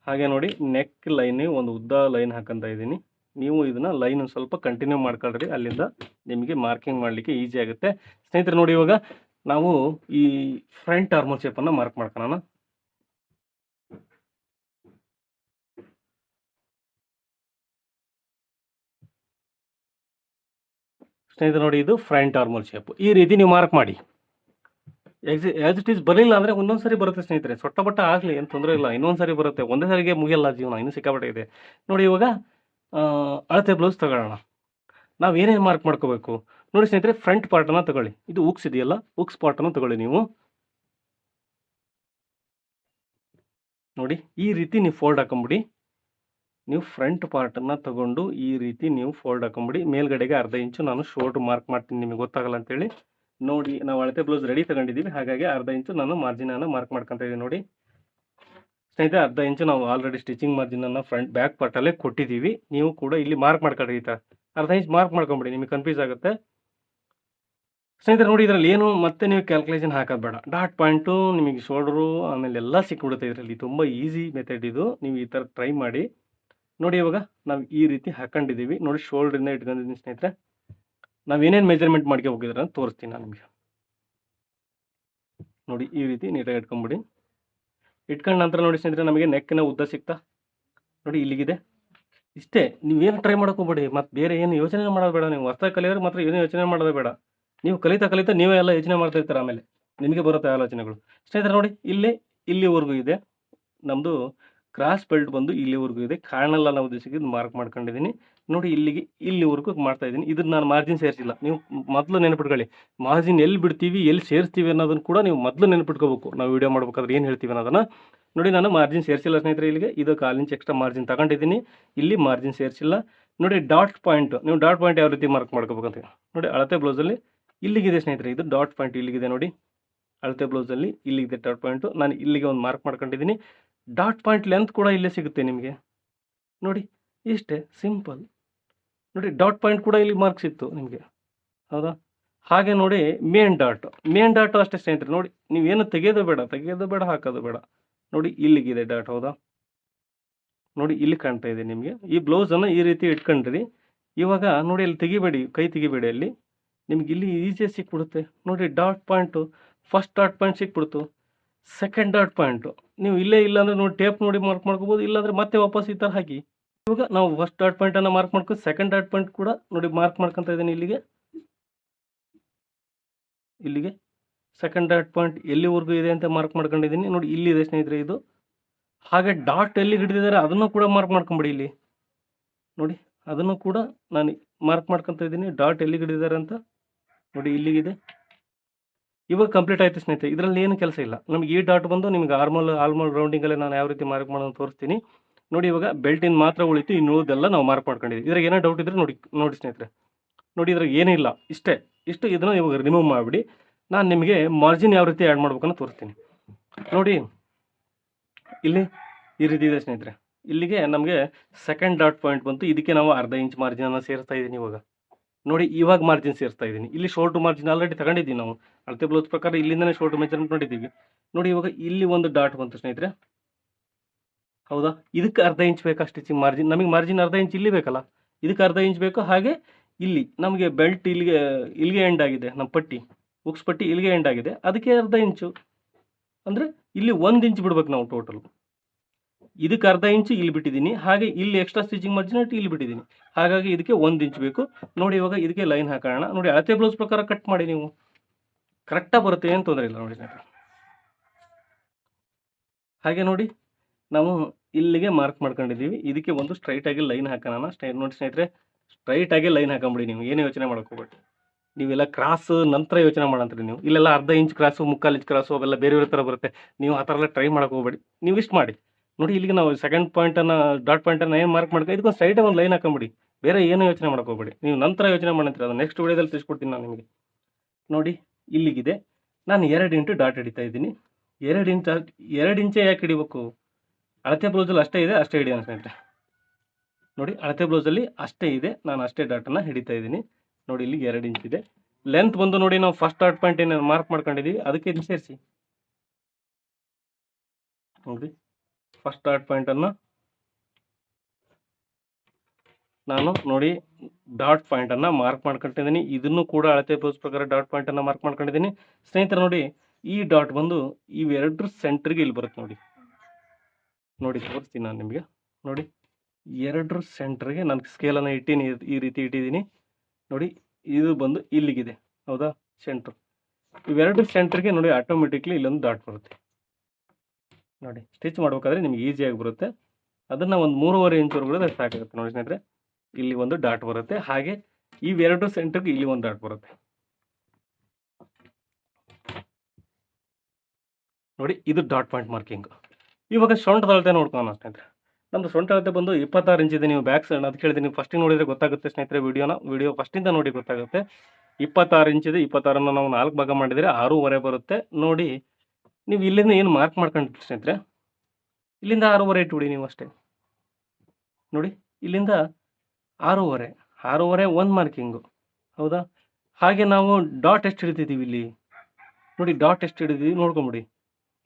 ಹಾಗೆ ನೋಡಿ ನೆಕ್ ಲೈನ್ ಒಂದು ಉದ್ದ ಲೈನ್ ಹಾಕೊಂತ ಇದ್ದೀನಿ. ನೀವು ಇದನ್ನ ಲೈನ್ ಸ್ವಲ್ಪ ಕಂಟಿನ್ಯೂ ಮಾಡ್ಕೊಳ್ರಿ, ಅಲ್ಲಿಂದ ನಿಮಗೆ ಮಾರ್ಕಿಂಗ್ ಮಾಡಲಿಕ್ಕೆ ಈಸಿ ಆಗುತ್ತೆ ಸ್ನೇಹಿತರೆ. ನೋಡಿ ಇವಾಗ ನಾವು ಈ ಫ್ರಂಟ್ ಆರ್ಮೋಲ್ ಶೇಪನ್ನು ಮಾರ್ಕ್ ಮಾಡ್ಕೊಳ್ಳೋಣ. ಸ್ನೇಹಿತರೆ ನೋಡಿ ಇದು ಫ್ರಂಟ್ ಆರ್ಮೋಲ್ ಶೇಪ್. ಈ ರೀತಿ ನೀವು ಮಾರ್ಕ್ ಮಾಡಿ. ಆಸ್ ಇಟ್ ಈಸ್ ಬರಲಿಲ್ಲ ಅಂದರೆ ಒಂದೊಂದ್ಸರಿ ಬರುತ್ತೆ ಸ್ನೇಹಿತರೆ. ಸೊಟ್ಟ ಬಟ್ಟ ಆಗಲಿ ಏನು ತೊಂದರೆ ಇಲ್ಲ, ಇನ್ನೊಂದ್ಸರಿ ಬರುತ್ತೆ. ಒಂದೇ ಸರಿಗೆ ಮುಗಿಯಲ್ಲ ಜೀವನ, ಇನ್ನೂ ಸಿಕ್ಕಾಪಟ್ಟೆ ಇದೆ. ನೋಡಿ ಇವಾಗ ಅಳತೆ ಬ್ಲೌಸ್ ತಗೊಳ್ಳೋಣ. ನಾವು ಏನೇನು ಮಾರ್ಕ್ ಮಾಡ್ಕೋಬೇಕು ನೋಡಿ ಸ್ನೇಹಿತರೆ. ಫ್ರಂಟ್ ಪಾರ್ಟನ್ನು ತಗೊಳ್ಳಿ, ಇದು ಉಕ್ಸ್ ಇದೆಯಲ್ಲ, ಉಕ್ಸ್ ಪಾರ್ಟನ್ನು ತಗೊಳ್ಳಿ ನೀವು. ನೋಡಿ ಈ ರೀತಿ ನೀವು ಫೋಲ್ಡ್ ಹಾಕೊಂಬಿಡಿ. ನೀವು ಫ್ರಂಟ್ ಪಾರ್ಟನ್ನು ತಗೊಂಡು ಈ ರೀತಿ ನೀವು ಫೋಲ್ಡ್ ಹಾಕೊಂಬಿಡಿ. ಮೇಲ್ಗಡೆಗೆ 1/2 ಇಂಚು ನಾನು ಶೋಲ್ಡ್ರ್ ಮಾರ್ಕ್ ಮಾಡ್ತೀನಿ, ನಿಮಗೆ ಗೊತ್ತಾಗಲ್ಲ ಅಂತೇಳಿ. ನೋಡಿ ನಾವು ಅಳತೆ ಬ್ಲೌಸ್ ರೆಡಿ ತಗೊಂಡಿದ್ದೀವಿ, ಹಾಗಾಗಿ 1/2 ಇಂಚು ನಾನು ಮಾರ್ಜಿನನ್ನು ಮಾರ್ಕ್ ಮಾಡ್ಕೊತಾ ಇದ್ದೀನಿ. ನೋಡಿ ಸ್ನೇಹಿತರೆ 1/2 ಇಂಚು ನಾವು ಆಲ್ರೆಡಿ ಸ್ಟಿಚಿಂಗ್ ಮಾರ್ಜಿನನ್ನು ಫ್ರಂಟ್ ಬ್ಯಾಕ್ ಪಾರ್ಟಲ್ಲೇ ಕೊಟ್ಟಿದ್ದೀವಿ. ನೀವು ಕೂಡ ಇಲ್ಲಿ ಮಾರ್ಕ್ ಮಾಡ್ಕೊಳ್ರಿ. ಈ ಥರ 1/2 ಇಂಚ್ ಮಾರ್ಕ್ ಮಾಡ್ಕೊಂಬಿಡಿ, ನಿಮಗೆ ಕನ್ಫ್ಯೂಸ್ ಆಗುತ್ತೆ ಸ್ನೇಹಿತರೆ. ನೋಡಿ ಇದರಲ್ಲಿ ಏನು ಮತ್ತೆ ನೀವು ಕ್ಯಾಲ್ಕುಲೇಷನ್ ಹಾಕೋದು ಬೇಡ. ಡಾಟ್ ಪಾಯಿಂಟು ನಿಮಗೆ ಶೋಲ್ಡ್ರು ಆಮೇಲೆ ಎಲ್ಲ ಸಿಕ್ಬಿಡುತ್ತೆ ಇದರಲ್ಲಿ. ತುಂಬ ಈಸಿ ಮೆಥಡ್ ಇದು, ನೀವು ಈ ಥರ ಟ್ರೈ ಮಾಡಿ. ನೋಡಿ ಇವಾಗ ನಾವು ಈ ರೀತಿ ಹಾಕೊಂಡಿದ್ದೀವಿ. ನೋಡಿ ಶೋಲ್ಡ್ರಿಂದ ಇಟ್ಕೊಂಡಿದ್ದೀನಿ ಸ್ನೇಹಿತರೆ. ನಾವೇನೇನು ಮೆಜರ್ಮೆಂಟ್ ಮಾಡ್ಕೆ ಹೋಗಿದ್ರೆ ಅಂತ ತೋರಿಸ್ತೀನಿ ನಾನು ನಿಮಗೆ. ನೋಡಿ ಈ ರೀತಿ ನೀಟಾಗಿ ಇಟ್ಕೊಂಬಿಡಿ. ಇಟ್ಕೊಂಡ ನಂತರ ನೋಡಿ ಸ್ನೇಹಿತರೆ ನಮಗೆ ನೆಕ್ಕಿನ ಉದ್ದ ಸಿಗ್ತಾ ನೋಡಿ ಇಲ್ಲಿಗಿದೆ. ಇಷ್ಟೇ, ನೀವೇನು ಟ್ರೈ ಮಾಡ್ಕೋಬೇಡಿ, ಮತ್ತು ಬೇರೆ ಏನು ಯೋಚನೆ ಮಾಡೋದು ಬೇಡ. ನೀವು ಹೊಸ್ದಾಗಿ ಕಲಿಯೋರು ಮಾತ್ರ ಏನು ಯೋಚನೆ ಮಾಡೋದು ಬೇಡ. ನೀವು ಕಲಿತಾ ನೀವೇ ಎಲ್ಲ ಯೋಚನೆ ಮಾಡ್ತಾ ಇರ್ತಾರೆ, ಆಮೇಲೆ ನಿಮಗೆ ಬರುತ್ತೆ ಆಲೋಚನೆಗಳು ಸ್ನೇಹಿತರೆ. ನೋಡಿ ಇಲ್ಲಿವರೆಗೂ ಇದೆ ನಮ್ಮದು ಕ್ರಾಸ್ ಬೆಲ್ಟ್ ಬಂದು ಇಲ್ಲಿವರೆಗೂ ಇದೆ. ಕಾಣಲ್ಲ ಅನ್ನೋ ಉದ್ದೇಶಕ್ಕೆ ಮಾರ್ಕ್ ಮಾಡ್ಕೊಂಡಿದ್ದೀನಿ. ನೋಡಿ ಇಲ್ಲಿವರೆಗೂ ಮಾಡ್ತಾ ಇದ್ದೀನಿ. ಇದನ್ನ ನಾನು ಮಾರ್ಜಿನ್ ಸೇರಿಸಿಲ್ಲ. ನೀವು ಮೊದಲು ನೆನಪಿಟ್ಕೊಳ್ಳಿ, ಮಾರ್ಜಿನ್ ಎಲ್ಲಿ ಬಿಡ್ತೀವಿ ಎಲ್ಲಿ ಸೇರಿಸ್ತೀವಿ ಅನ್ನೋದನ್ನು ಕೂಡ ನೀವು ಮೊದಲು ನೆನಪಿಟ್ಕೋಬೇಕು. ನಾವು ವಿಡಿಯೋ ಮಾಡ್ಬೇಕಾದ್ರೆ ಏನು ಹೇಳ್ತೀವಿ ಅನ್ನೋದನ್ನು. ನೋಡಿ ನಾನು ಮಾರ್ಜಿನ್ ಸೇರಿಸಿಲ್ಲ ಸ್ನೇಹಿತರೆ. ಇಲ್ಲಿಗೆ ಇದು 1/4 ಇಂಚ್ ಎಕ್ಸ್ಟ್ರಾ ಮಾರ್ಜಿನ್ ತಗೊಂಡಿದ್ದೀನಿ, ಇಲ್ಲಿ ಮಾರ್ಜಿನ್ ಸೇರಿಸಿಲ್ಲ. ನೋಡಿ ಡಾಟ್ ಪಾಯಿಂಟ್, ನೀವು ಡಾಟ್ ಪಾಯಿಂಟ್ ಯಾವ ರೀತಿ ಮಾರ್ಕ್ ಮಾಡ್ಕೋಬೇಕಂತ ನೋಡಿ. ಅಳತೆ ಬ್ಲೌಸಲ್ಲಿ ಇಲ್ಲಿಗಿದೆ ಸ್ನೇಹಿತರೆ, ಇದು ಡಾಟ್ ಪಾಯಿಂಟ್ ಇಲ್ಲಿಗಿದೆ. ನೋಡಿ ಅಳತೆ ಬ್ಲೌಸಲ್ಲಿ ಇಲ್ಲಿಗಿದೆ ಡಾಟ್ ಪಾಯಿಂಟು. ನಾನು ಇಲ್ಲಿಗೆ ಒಂದು ಮಾರ್ಕ್ ಮಾಡ್ಕೊಂಡಿದ್ದೀನಿ. ಡಾಟ್ ಪಾಯಿಂಟ್ ಲೆಂತ್ ಕೂಡ ಇಲ್ಲೇ ಸಿಗುತ್ತೆ ನಿಮಗೆ. ನೋಡಿ ಇಷ್ಟೇ ಸಿಂಪಲ್. ನೋಡಿ ಡಾಟ್ ಪಾಯಿಂಟ್ ಕೂಡ ಇಲ್ಲಿ ಮಾರ್ಕ್ ಸಿಕ್ತು ನಿಮಗೆ, ಹೌದಾ. ಹಾಗೆ ನೋಡಿ ಮೇನ್ ಡಾಟು ಅಷ್ಟೇ ಸ್ನೇಹಿತರೆ. ನೋಡಿ ನೀವೇನು ತೆಗೆಯೋದು ಬೇಡ ಹಾಕೋದು ಬೇಡ. ನೋಡಿ ಇಲ್ಲಿಗಿದೆ ಡಾಟ್, ಹೌದಾ. ನೋಡಿ ಇಲ್ಲಿ ಕಾಣ್ತಾ ಇದೆ ನಿಮಗೆ. ಈ ಬ್ಲೌಸನ್ನು ಈ ರೀತಿ ಇಟ್ಕೊಂಡ್ರಿ. ಇವಾಗ ನೋಡಿ ಅಲ್ಲಿ ತೆಗಿಬೇಡಿ, ಕೈ ತೆಗಿಬೇಡಿ. ಅಲ್ಲಿ ನಿಮ್ಗೆ ಇಲ್ಲಿ ಈಸಿಯಾಗಿ ಸಿಕ್ಬಿಡುತ್ತೆ. ನೋಡಿ dot point, first dot point ಸಿಕ್ಬಿಡ್ತು. ಸೆಕೆಂಡ್ ಡಾಟ್ ಪಾಯಿಂಟು ನೀವು ಇಲ್ಲೇ ಇಲ್ಲ ಅಂದರೆ ನೋಡಿ ಟೇಪ್ ನೋಡಿ ಮಾರ್ಕ್ ಮಾಡ್ಕೋಬೋದು, ಇಲ್ಲಾಂದರೆ ಮತ್ತೆ ವಾಪಸ್ ಈ ಥರ ಹಾಕಿ. ಇವಾಗ ನಾವು ಫಸ್ಟ್ ಡಾಟ್ ಪಾಯಿಂಟನ್ನು ಮಾರ್ಕ್ ಮಾಡ್ಕೊಂಡು ಸೆಕೆಂಡ್ ಡಾಟ್ ಪಾಯಿಂಟ್ ಕೂಡ ನೋಡಿ ಮಾರ್ಕ್ ಮಾಡ್ಕೊತಾ ಇದ್ದೀನಿ. ಇಲ್ಲಿಗೆ ಸೆಕೆಂಡ್ ಡಾಟ್ ಪಾಯಿಂಟ್ ಎಲ್ಲಿವರೆಗೂ ಇದೆ ಅಂತ ಮಾರ್ಕ್ ಮಾಡ್ಕೊಂಡಿದ್ದೀನಿ. ನೋಡಿ ಇಲ್ಲಿದೆ ಸ್ನೇಹಿತರೆ ಇದು. ಹಾಗೆ ಡಾಟ್ ಎಲ್ಲಿ ಹಿಡಿದಿದ್ದಾರೆ ಅದನ್ನು ಕೂಡ ಮಾರ್ಕ್ ಮಾಡ್ಕೊಂಬಿಡಿ. ಇಲ್ಲಿ ನೋಡಿ ಅದನ್ನು ಕೂಡ ನಾನು ಮಾರ್ಕ್ ಮಾಡ್ಕೊತಾ ಇದ್ದೀನಿ, ಡಾಟ್ ಎಲ್ಲಿ ಹಿಡಿದಿದ್ದಾರೆ ಅಂತ. ನೋಡಿ ಇಲ್ಲಿಗಿದೆ. ಇವಾಗ ಕಂಪ್ಲೀಟ್ ಆಯಿತು ಸ್ನೇಹಿತರೆ. ಇದರಲ್ಲಿ ಏನು ಕೆಲಸ ಇಲ್ಲ ನಮಗೆ. ಈ ಡಾಟ್ ಬಂದು ನಿಮಗೆ ಆಲ್ಮೋಲ್ ರೌಂಡಿಂಗಲ್ಲೇ ನಾನು ಯಾವ ರೀತಿ ಮಾರ್ಕ್ ಮಾಡೋದು ತೋರಿಸ್ತೀನಿ. ನೋಡಿ ಇವಾಗ ಬೆಲ್ಟಿನ ಮಾತ್ರ ಉಳಿತು, ಇನ್ನುಳಿದೆಲ್ಲ ನಾವು ಮಾರ್ಕ್ ಮಾಡ್ಕೊಂಡಿದ್ದೀವಿ. ಇದ್ರಾಗ ಏನೋ ಡೌಟ್ ಇದ್ದರೆ ನೋಡಿ ಸ್ನೇಹಿತರೆ. ನೋಡಿ ಇದ್ರಾಗ ಏನೂ ಇಲ್ಲ, ಇಷ್ಟೇ ಇಷ್ಟು ಇದನ್ನು ಇವಾಗ ರಿಮೂವ್ ಮಾಡಿಬಿಡಿ. ನಾನು ನಿಮಗೆ ಮಾರ್ಜಿನ್ ಯಾವ ರೀತಿ ಆ್ಯಡ್ ಮಾಡ್ಬೇಕನ್ನು ತೋರಿಸ್ತೀನಿ. ನೋಡಿ ಇಲ್ಲಿ ಈ ರೀತಿ ಇದೆ ಸ್ನೇಹಿತರೆ. ಇಲ್ಲಿಗೆ ನಮಗೆ ಸೆಕೆಂಡ್ ಡಾಟ್ ಪಾಯಿಂಟ್ ಬಂತು. ಇದಕ್ಕೆ ನಾವು ಅರ್ಧ ಇಂಚ್ ಮಾರ್ಜಿನನ್ನು ಸೇರಿಸ್ತಾ ಇದ್ದೀನಿ ಇವಾಗ. ನೋಡಿ ಇವಾಗ ಮಾರ್ಜಿನ್ ಸೇರಿಸ್ತಾ ಇದ್ದೀನಿ. ಇಲ್ಲಿ ಶೋಲ್ಡ್ ಮಾರ್ಜಿನ್ ಆಲ್ರೆಡಿ ತಗೊಂಡಿದ್ದೀವಿ ನಾವು ಅಳತೆ ಬ್ಲೌಸ್ ಪ್ರಕಾರ, ಇಲ್ಲಿಂದನೇ ಶೋಲ್ಡ್ ಮೆಜರ್ಮೆಂಟ್ ಮಾಡಿದ್ದೀವಿ. ನೋಡಿ ಇವಾಗ ಇಲ್ಲಿ ಒಂದು ಡಾಟ್ ಬಂತು ಸ್ನೇಹಿತರೆ, ಹೌದಾ? ಇದಕ್ಕೆ ಅರ್ಧ ಇಂಚ್ ಬೇಕಾ ಸ್ಟಿಚಿಂಗ್ ಮಾರ್ಜಿನ್? ನಮಗೆ ಮಾರ್ಜಿನ್ ಅರ್ಧ ಇಂಚ್ ಇಲ್ಲಿ ಬೇಕಲ್ಲ, ಇದಕ್ಕೆ ಅರ್ಧ ಇಂಚ್ ಬೇಕು. ಹಾಗೆ ಇಲ್ಲಿ ನಮಗೆ ಬೆಲ್ಟ್ ಇಲ್ಲಿಗೆ ಎಂಡ್ ಆಗಿದೆ, ನಮ್ಮ ಪಟ್ಟಿ ಉಕ್ಸ್ ಪಟ್ಟಿ ಇಲ್ಲಿಗೆ ಎಂಡ್ ಆಗಿದೆ, ಅದಕ್ಕೆ ಅರ್ಧ ಇಂಚು. ಅಂದರೆ ಇಲ್ಲಿ 1 ಇಂಚ್ ಬಿಡ್ಬೇಕು ನಾವು ಟೋಟಲ್. ಇದಕ್ಕೆ ಅರ್ಧ ಇಂಚು ಇಲ್ಲಿ ಬಿಟ್ಟಿದ್ದೀನಿ, ಹಾಗೆ ಇಲ್ಲಿ ಎಕ್ಸ್ಟ್ರಾ ಸ್ಟಿಚಿಂಗ್ ಮಾರ್ಜಿನ್ ಇಲ್ಲಿ ಬಿಟ್ಟಿದ್ದೀನಿ, ಹಾಗಾಗಿ ಇದಕ್ಕೆ 1 ಇಂಚ್ ಬೇಕು. ನೋಡಿ ಇವಾಗ ಇದಕ್ಕೆ ಲೈನ್ ಹಾಕೋಣ. ನೋಡಿ ಅಳತೆ ಬ್ಲೌಸ್ ಪ್ರಕಾರ ಕಟ್ ಮಾಡಿ, ನೀವು ಕರೆಕ್ಟಾಗಿ ಬರುತ್ತೆ, ಏನು ತೊಂದರೆ ಇಲ್ಲ ನೋಡಿ ಸ್ನೇಹಿತರೆ. ಹಾಗೆ ನೋಡಿ ನಾವು ಇಲ್ಲಿಗೆ ಮಾರ್ಕ್ ಮಾಡ್ಕೊಂಡಿದ್ದೀವಿ. ಇದಕ್ಕೆ ಒಂದು ಸ್ಟ್ರೈಟಾಗಿ ಲೈನ್ ಹಾಕೋಣ. ನೋಡಿ ಸ್ನೇಹಿತರೆ, ಸ್ಟ್ರೈಟಾಗಿ ಲೈನ್ ಹಾಕೊಂಬಿಡಿ. ನೀವು ಏನು ಯೋಚನೆ ಮಾಡೋಕೆ ಹೋಗ್ಬೇಡಿ. ನೀವೆಲ್ಲ ಕ್ರಾಸ್ ನಂತರ ಯೋಚನೆ ಮಾಡಂತ್ರಿ ನೀವು. ಇಲ್ಲೆಲ್ಲ ಅರ್ಧ ಇಂಚ್ ಕ್ರಾಸು, 3/4 ಇಂಚ್ ಕ್ರಾಸು ಅವೆಲ್ಲ ಬೇರೆ ಬೇರೆ ಥರ ಬರುತ್ತೆ. ನೀವು ಆ ಥರ ಎಲ್ಲ ಟ್ರೈ ಮಾಡೋಕೆ ಹೋಗ್ಬೇಡಿ. ನೀವು ಇಷ್ಟು ಮಾಡಿ. ನೋಡಿ ಇಲ್ಲಿಗೆ ನಾವು ಸೆಕೆಂಡ್ ಪಾಯಿಂಟನ್ನು ಡಾಟ್ ಪಾಯಿಂಟನ್ನು ಏನು ಮಾರ್ಕ್ ಮಾಡ್ಕೊಂಡು ಇದಕ್ಕೊಂದು ಸ್ಟ್ರೈಟಾಗಿ ಒಂದು ಲೈನ್ ಹಾಕೊಂಬಿಡಿ. ಬೇರೆ ಏನೂ ಯೋಚನೆ ಮಾಡೋಕೆ ಹೋಗ್ಬೇಡಿ. ನೀವು ನಂತರ ಯೋಚನೆ ಮಾಡಂತೀರಿ, ಅದು ನೆಕ್ಸ್ಟ್ ವಿಡಿಯೋದಲ್ಲಿ ತಿಳಿಸ್ಕೊಡ್ತೀನಿ ನಾನು ನಿಮಗೆ. ನೋಡಿ ಇಲ್ಲಿಗಿದೆ, ನಾನು 2 ಇಂಟು ಡಾಟ್ ಹಿಡಿತಾ ಇದ್ದೀನಿ. 2 ಇಂಚೇ ಯಾಕೆ ಹಿಡಿಬೇಕು? ಅಳತೆ ಬ್ಲೌಸಲ್ಲಿ ಅಷ್ಟೇ ಇದೆ, ಅಷ್ಟೇ ಹಿಡಿಯೋಣ ಸ್ನೇಹಿತರೆ. ನೋಡಿ ಅಳತೆ ಬ್ಲೌಸಲ್ಲಿ ಅಷ್ಟೇ ಇದೆ, ನಾನು ಅಷ್ಟೇ ಡಾಟನ್ನು ಹಿಡಿತಾ ಇದ್ದೀನಿ. ನೋಡಿ ಇಲ್ಲಿ 2 ಇಂಚ್ ಇದೆ. ಲೆಂತ್ ಬಂದು ನೋಡಿ ನಾವು ಫಸ್ಟ್ ಡಾಟ್ ಪಾಯಿಂಟ್ ಏನು ಮಾರ್ಕ್ ಮಾಡ್ಕೊಂಡಿದ್ದೀವಿ ಅದಕ್ಕೆ ಇದು ಸೇರಿಸಿ. ನೋಡಿ ಫಸ್ಟ್ ಡಾಟ್ ಪಾಯಿಂಟನ್ನು ನಾನು ನೋಡಿ ಡಾಟ್ ಪಾಯಿಂಟನ್ನು ಮಾರ್ಕ್ ಮಾಡ್ಕೊಂಡಿದ್ದೀನಿ. ಇದನ್ನು ಕೂಡ ಅಳತೆ ಬ್ಲೌಸ್ ಪ್ರಕಾರ ಡಾಟ್ ಪಾಯಿಂಟನ್ನು ಮಾರ್ಕ್ ಮಾಡ್ಕೊಂಡಿದ್ದೀನಿ ಸ್ನೇಹಿತರೆ. ನೋಡಿ ಈ ಡಾಟ್ ಬಂದು ಇವೆರಡರ ಸೆಂಟ್ರಿಗೆ ಇಲ್ಲಿ ಬರುತ್ತೆ. ನೋಡಿ ತೋರಿಸ್ತೀನಿ ನಾನು ನಿಮಗೆ. ನೋಡಿ 2 ಸೆಂಟ್ರಿಗೆ ನಾನು ಸ್ಕೇಲನ್ನು ಇಟ್ಟೀನಿ, ಈ ರೀತಿ ಇಟ್ಟಿದ್ದೀನಿ. ನೋಡಿ ಇದು ಬಂದು ಇಲ್ಲಿಗಿದೆ, ಹೌದಾ? ಸೆಂಟ್ರ್. ಇವೆರಡು ಸೆಂಟ್ರಿಗೆ ನೋಡಿ ಆಟೋಮೆಟಿಕ್ಲಿ ಇಲ್ಲೊಂದು ಡಾಟ್ ಬರುತ್ತೆ. ನೋಡಿ ಸ್ಟಿಚ್ ಮಾಡಬೇಕಾದ್ರೆ ನಿಮ್ಗೆ ಈಸಿಯಾಗಿ ಬರುತ್ತೆ. ಅದನ್ನು ಒಂದು 3.5 ಇಂಚ್ ಹೊರಗಡೆ ಸಾಕಾಗುತ್ತೆ. ನೋಡಿ ಸ್ನೇಹಿತರೆ, ಇಲ್ಲಿ ಒಂದು ಡಾಟ್ ಬರುತ್ತೆ. ಹಾಗೆ ಇವೆರಡು ಸೆಂಟ್ರಿಗೆ ಇಲ್ಲಿ ಒಂದು ಡಾಟ್ ಬರುತ್ತೆ. ನೋಡಿ ಇದು ಡಾಟ್ ಪಾಯಿಂಟ್ ಮಾರ್ಕಿಂಗ್. ಇವಾಗ ಸೊಂಟದ ಅಳತೆ ನೋಡ್ಕೊಳ್ಳೋಣ ಸ್ನೇಹಿತರೆ. ನಮ್ಮದು ಸೊಂಟ ಅಳತೆ ಬಂದು 26 ಇಂಚ್ ಇದೆ. ನೀವು ಬ್ಯಾಕ್ ಸೈಡ್ ಅದಕ್ಕೆ ಹೇಳಿದೆ, ನೀವು ಫಸ್ಟಿಗೆ ನೋಡಿದರೆ ಗೊತ್ತಾಗುತ್ತೆ ಸ್ನೇಹಿತರೆ. ವಿಡಿಯೋ ಫಸ್ಟಿಂದ ನೋಡಿ ಗೊತ್ತಾಗುತ್ತೆ. 26 ಇಂಚ್ ಇದೆ. 26ಅನ್ನು ನಾವು 4 ಭಾಗ ಮಾಡಿದರೆ 6.5 ಬರುತ್ತೆ. ನೋಡಿ ನೀವು ಇಲ್ಲಿಂದ ಏನು ಮಾರ್ಕ್ ಮಾಡ್ಕೊಂಡಿರ್ತೀರಿ ಸ್ನೇಹಿತರೆ, ಇಲ್ಲಿಂದ 6.5 ಇಟ್ಬಿಡಿ ನೀವು ಅಷ್ಟೇ. ನೋಡಿ ಇಲ್ಲಿಂದ 6.5 ಒಂದು ಮಾರ್ಕಿಂಗು, ಹೌದಾ? ಹಾಗೆ ನಾವು ಡಾಟ್ ಎಷ್ಟು ಹಿಡಿತಿದ್ದೀವಿ ಇಲ್ಲಿ, ನೋಡಿ ಡಾಟ್ ಎಷ್ಟು ಹಿಡಿದೀವಿ ನೋಡ್ಕೊಂಬಿಡಿ.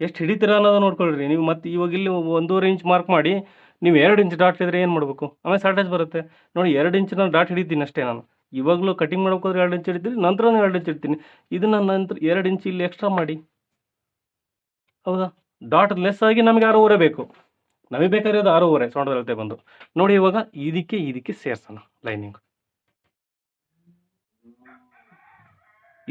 ಎಷ್ಟು ಹಿಡಿತೀರಾ ಅನ್ನೋದು ನೋಡ್ಕೊಳ್ರಿ ನೀವು. ಮತ್ತು ಇವಾಗ ಇಲ್ಲಿ 1.5 ಇಂಚ್ ಮಾರ್ಕ್ ಮಾಡಿ ನೀವು 2 ಇಂಚ್ ಡಾಟ್ ಹಿಡಿದ್ರೆ ಏನು ಮಾಡಬೇಕು? ಆಮೇಲೆ ಶಾರ್ಟೇಜ್ ಬರುತ್ತೆ. ನೋಡಿ 2 ಇಂಚ್ ನಾನು ಡಾಟ್ ಹಿಡಿತೀನಿ ಅಷ್ಟೇ. ನಾನು ಇವಾಗಲೂ ಕಟಿಂಗ್ ಮಾಡ್ಕೋದ್ರೆ 2 ಇಂಚ್ ಹಿಡಿತೀನಿ, ನಂತರ 2 ಇಂಚ್ ಹಿಡ್ತೀನಿ. ಇದನ್ನು ನಂತರ 2 ಇಂಚ್ ಇಲ್ಲಿ ಎಕ್ಸ್ಟ್ರಾ ಮಾಡಿ, ಹೌದಾ? ಡಾಟ್ ಲೆಸ್ ಆಗಿ ನಮಗೆ 6.5 ಬೇಕು. ನಮಗೆ ಬೇಕಾಗಿರೋದು 6.5 ಸೊಂಟದ ಅಳತೆ ಬಂದು. ನೋಡಿ ಇವಾಗ ಇದಕ್ಕೆ ಸೇರ್ಸೋಣ ಲೈನಿಂಗ್.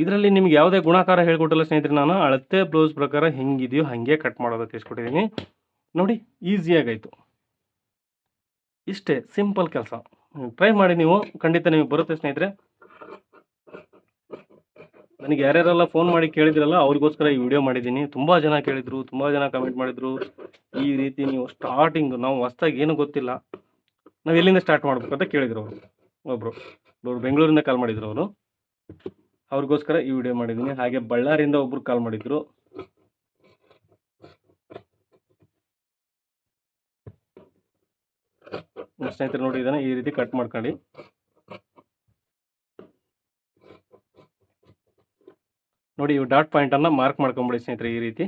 ಇದರಲ್ಲಿ ನಿಮ್ಗೆ ಯಾವುದೇ ಗುಣಾಕಾರ ಹೇಳ್ಕೊಟ್ಟಿಲ್ಲ ಸ್ನೇಹಿತರೆ. ನಾನು ಅಳತೆ ಬ್ಲೌಸ್ ಪ್ರಕಾರ ಹೆಂಗಿದೆಯೋ ಹಾಗೆ ಕಟ್ ಮಾಡೋದು ತಿಳಿಸ್ಕೊಟ್ಟಿದ್ದೀನಿ. ನೋಡಿ ಈಸಿಯಾಗಾಯಿತು. ಇಷ್ಟೇ ಸಿಂಪಲ್ ಕೆಲಸ. ಟ್ರೈ ಮಾಡಿ ನೀವು, ಖಂಡಿತ ನಿಮಗೆ ಬರುತ್ತೆ ಸ್ನೇಹಿತರೆ. ನನಗೆ ಯಾರ್ಯಾರೆಲ್ಲ ಫೋನ್ ಮಾಡಿ ಕೇಳಿದ್ರಲ್ಲ ಅವ್ರಿಗೋಸ್ಕರ ಈ ವಿಡಿಯೋ ಮಾಡಿದ್ದೀನಿ. ತುಂಬ ಜನ ಕೇಳಿದರು, ತುಂಬ ಜನ ಕಮೆಂಟ್ ಮಾಡಿದರು. ಈ ರೀತಿ ನೀವು ಸ್ಟಾರ್ಟಿಂಗ್ ನಾವು ಹೊಸ್ದಾಗಿ ಏನೂ ಗೊತ್ತಿಲ್ಲ, ನಾವು ಎಲ್ಲಿಂದ ಸ್ಟಾರ್ಟ್ ಮಾಡ್ಬೇಕು ಅಂತ ಕೇಳಿದ್ರು ಅವರು. ಒಬ್ಬರು ಬೆಂಗಳೂರಿಂದ ಕಾಲ್ ಮಾಡಿದ್ರು ಅವರು. ಅವ್ರಿಗೋಸ್ಕರ ಈ ವಿಡಿಯೋ ಮಾಡಿದ್ದೀನಿ. ಹಾಗೆ ಬಳ್ಳಾರಿಯಿಂದ ಒಬ್ಬರು ಕಾಲ್ ಮಾಡಿದ್ರು. ಸ್ನೇಹಿತರೆ ನೋಡಿ ಇದನ್ನು ಈ ರೀತಿ ಕಟ್ ಮಾಡ್ಕೊಳ್ಳಿ. ನೋಡಿ ಇವು ಡಾಟ್ ಪಾಯಿಂಟನ್ನು ಮಾರ್ಕ್ ಮಾಡ್ಕೊಂಬಿಡಿ ಸ್ನೇಹಿತರೆ. ಈ ರೀತಿ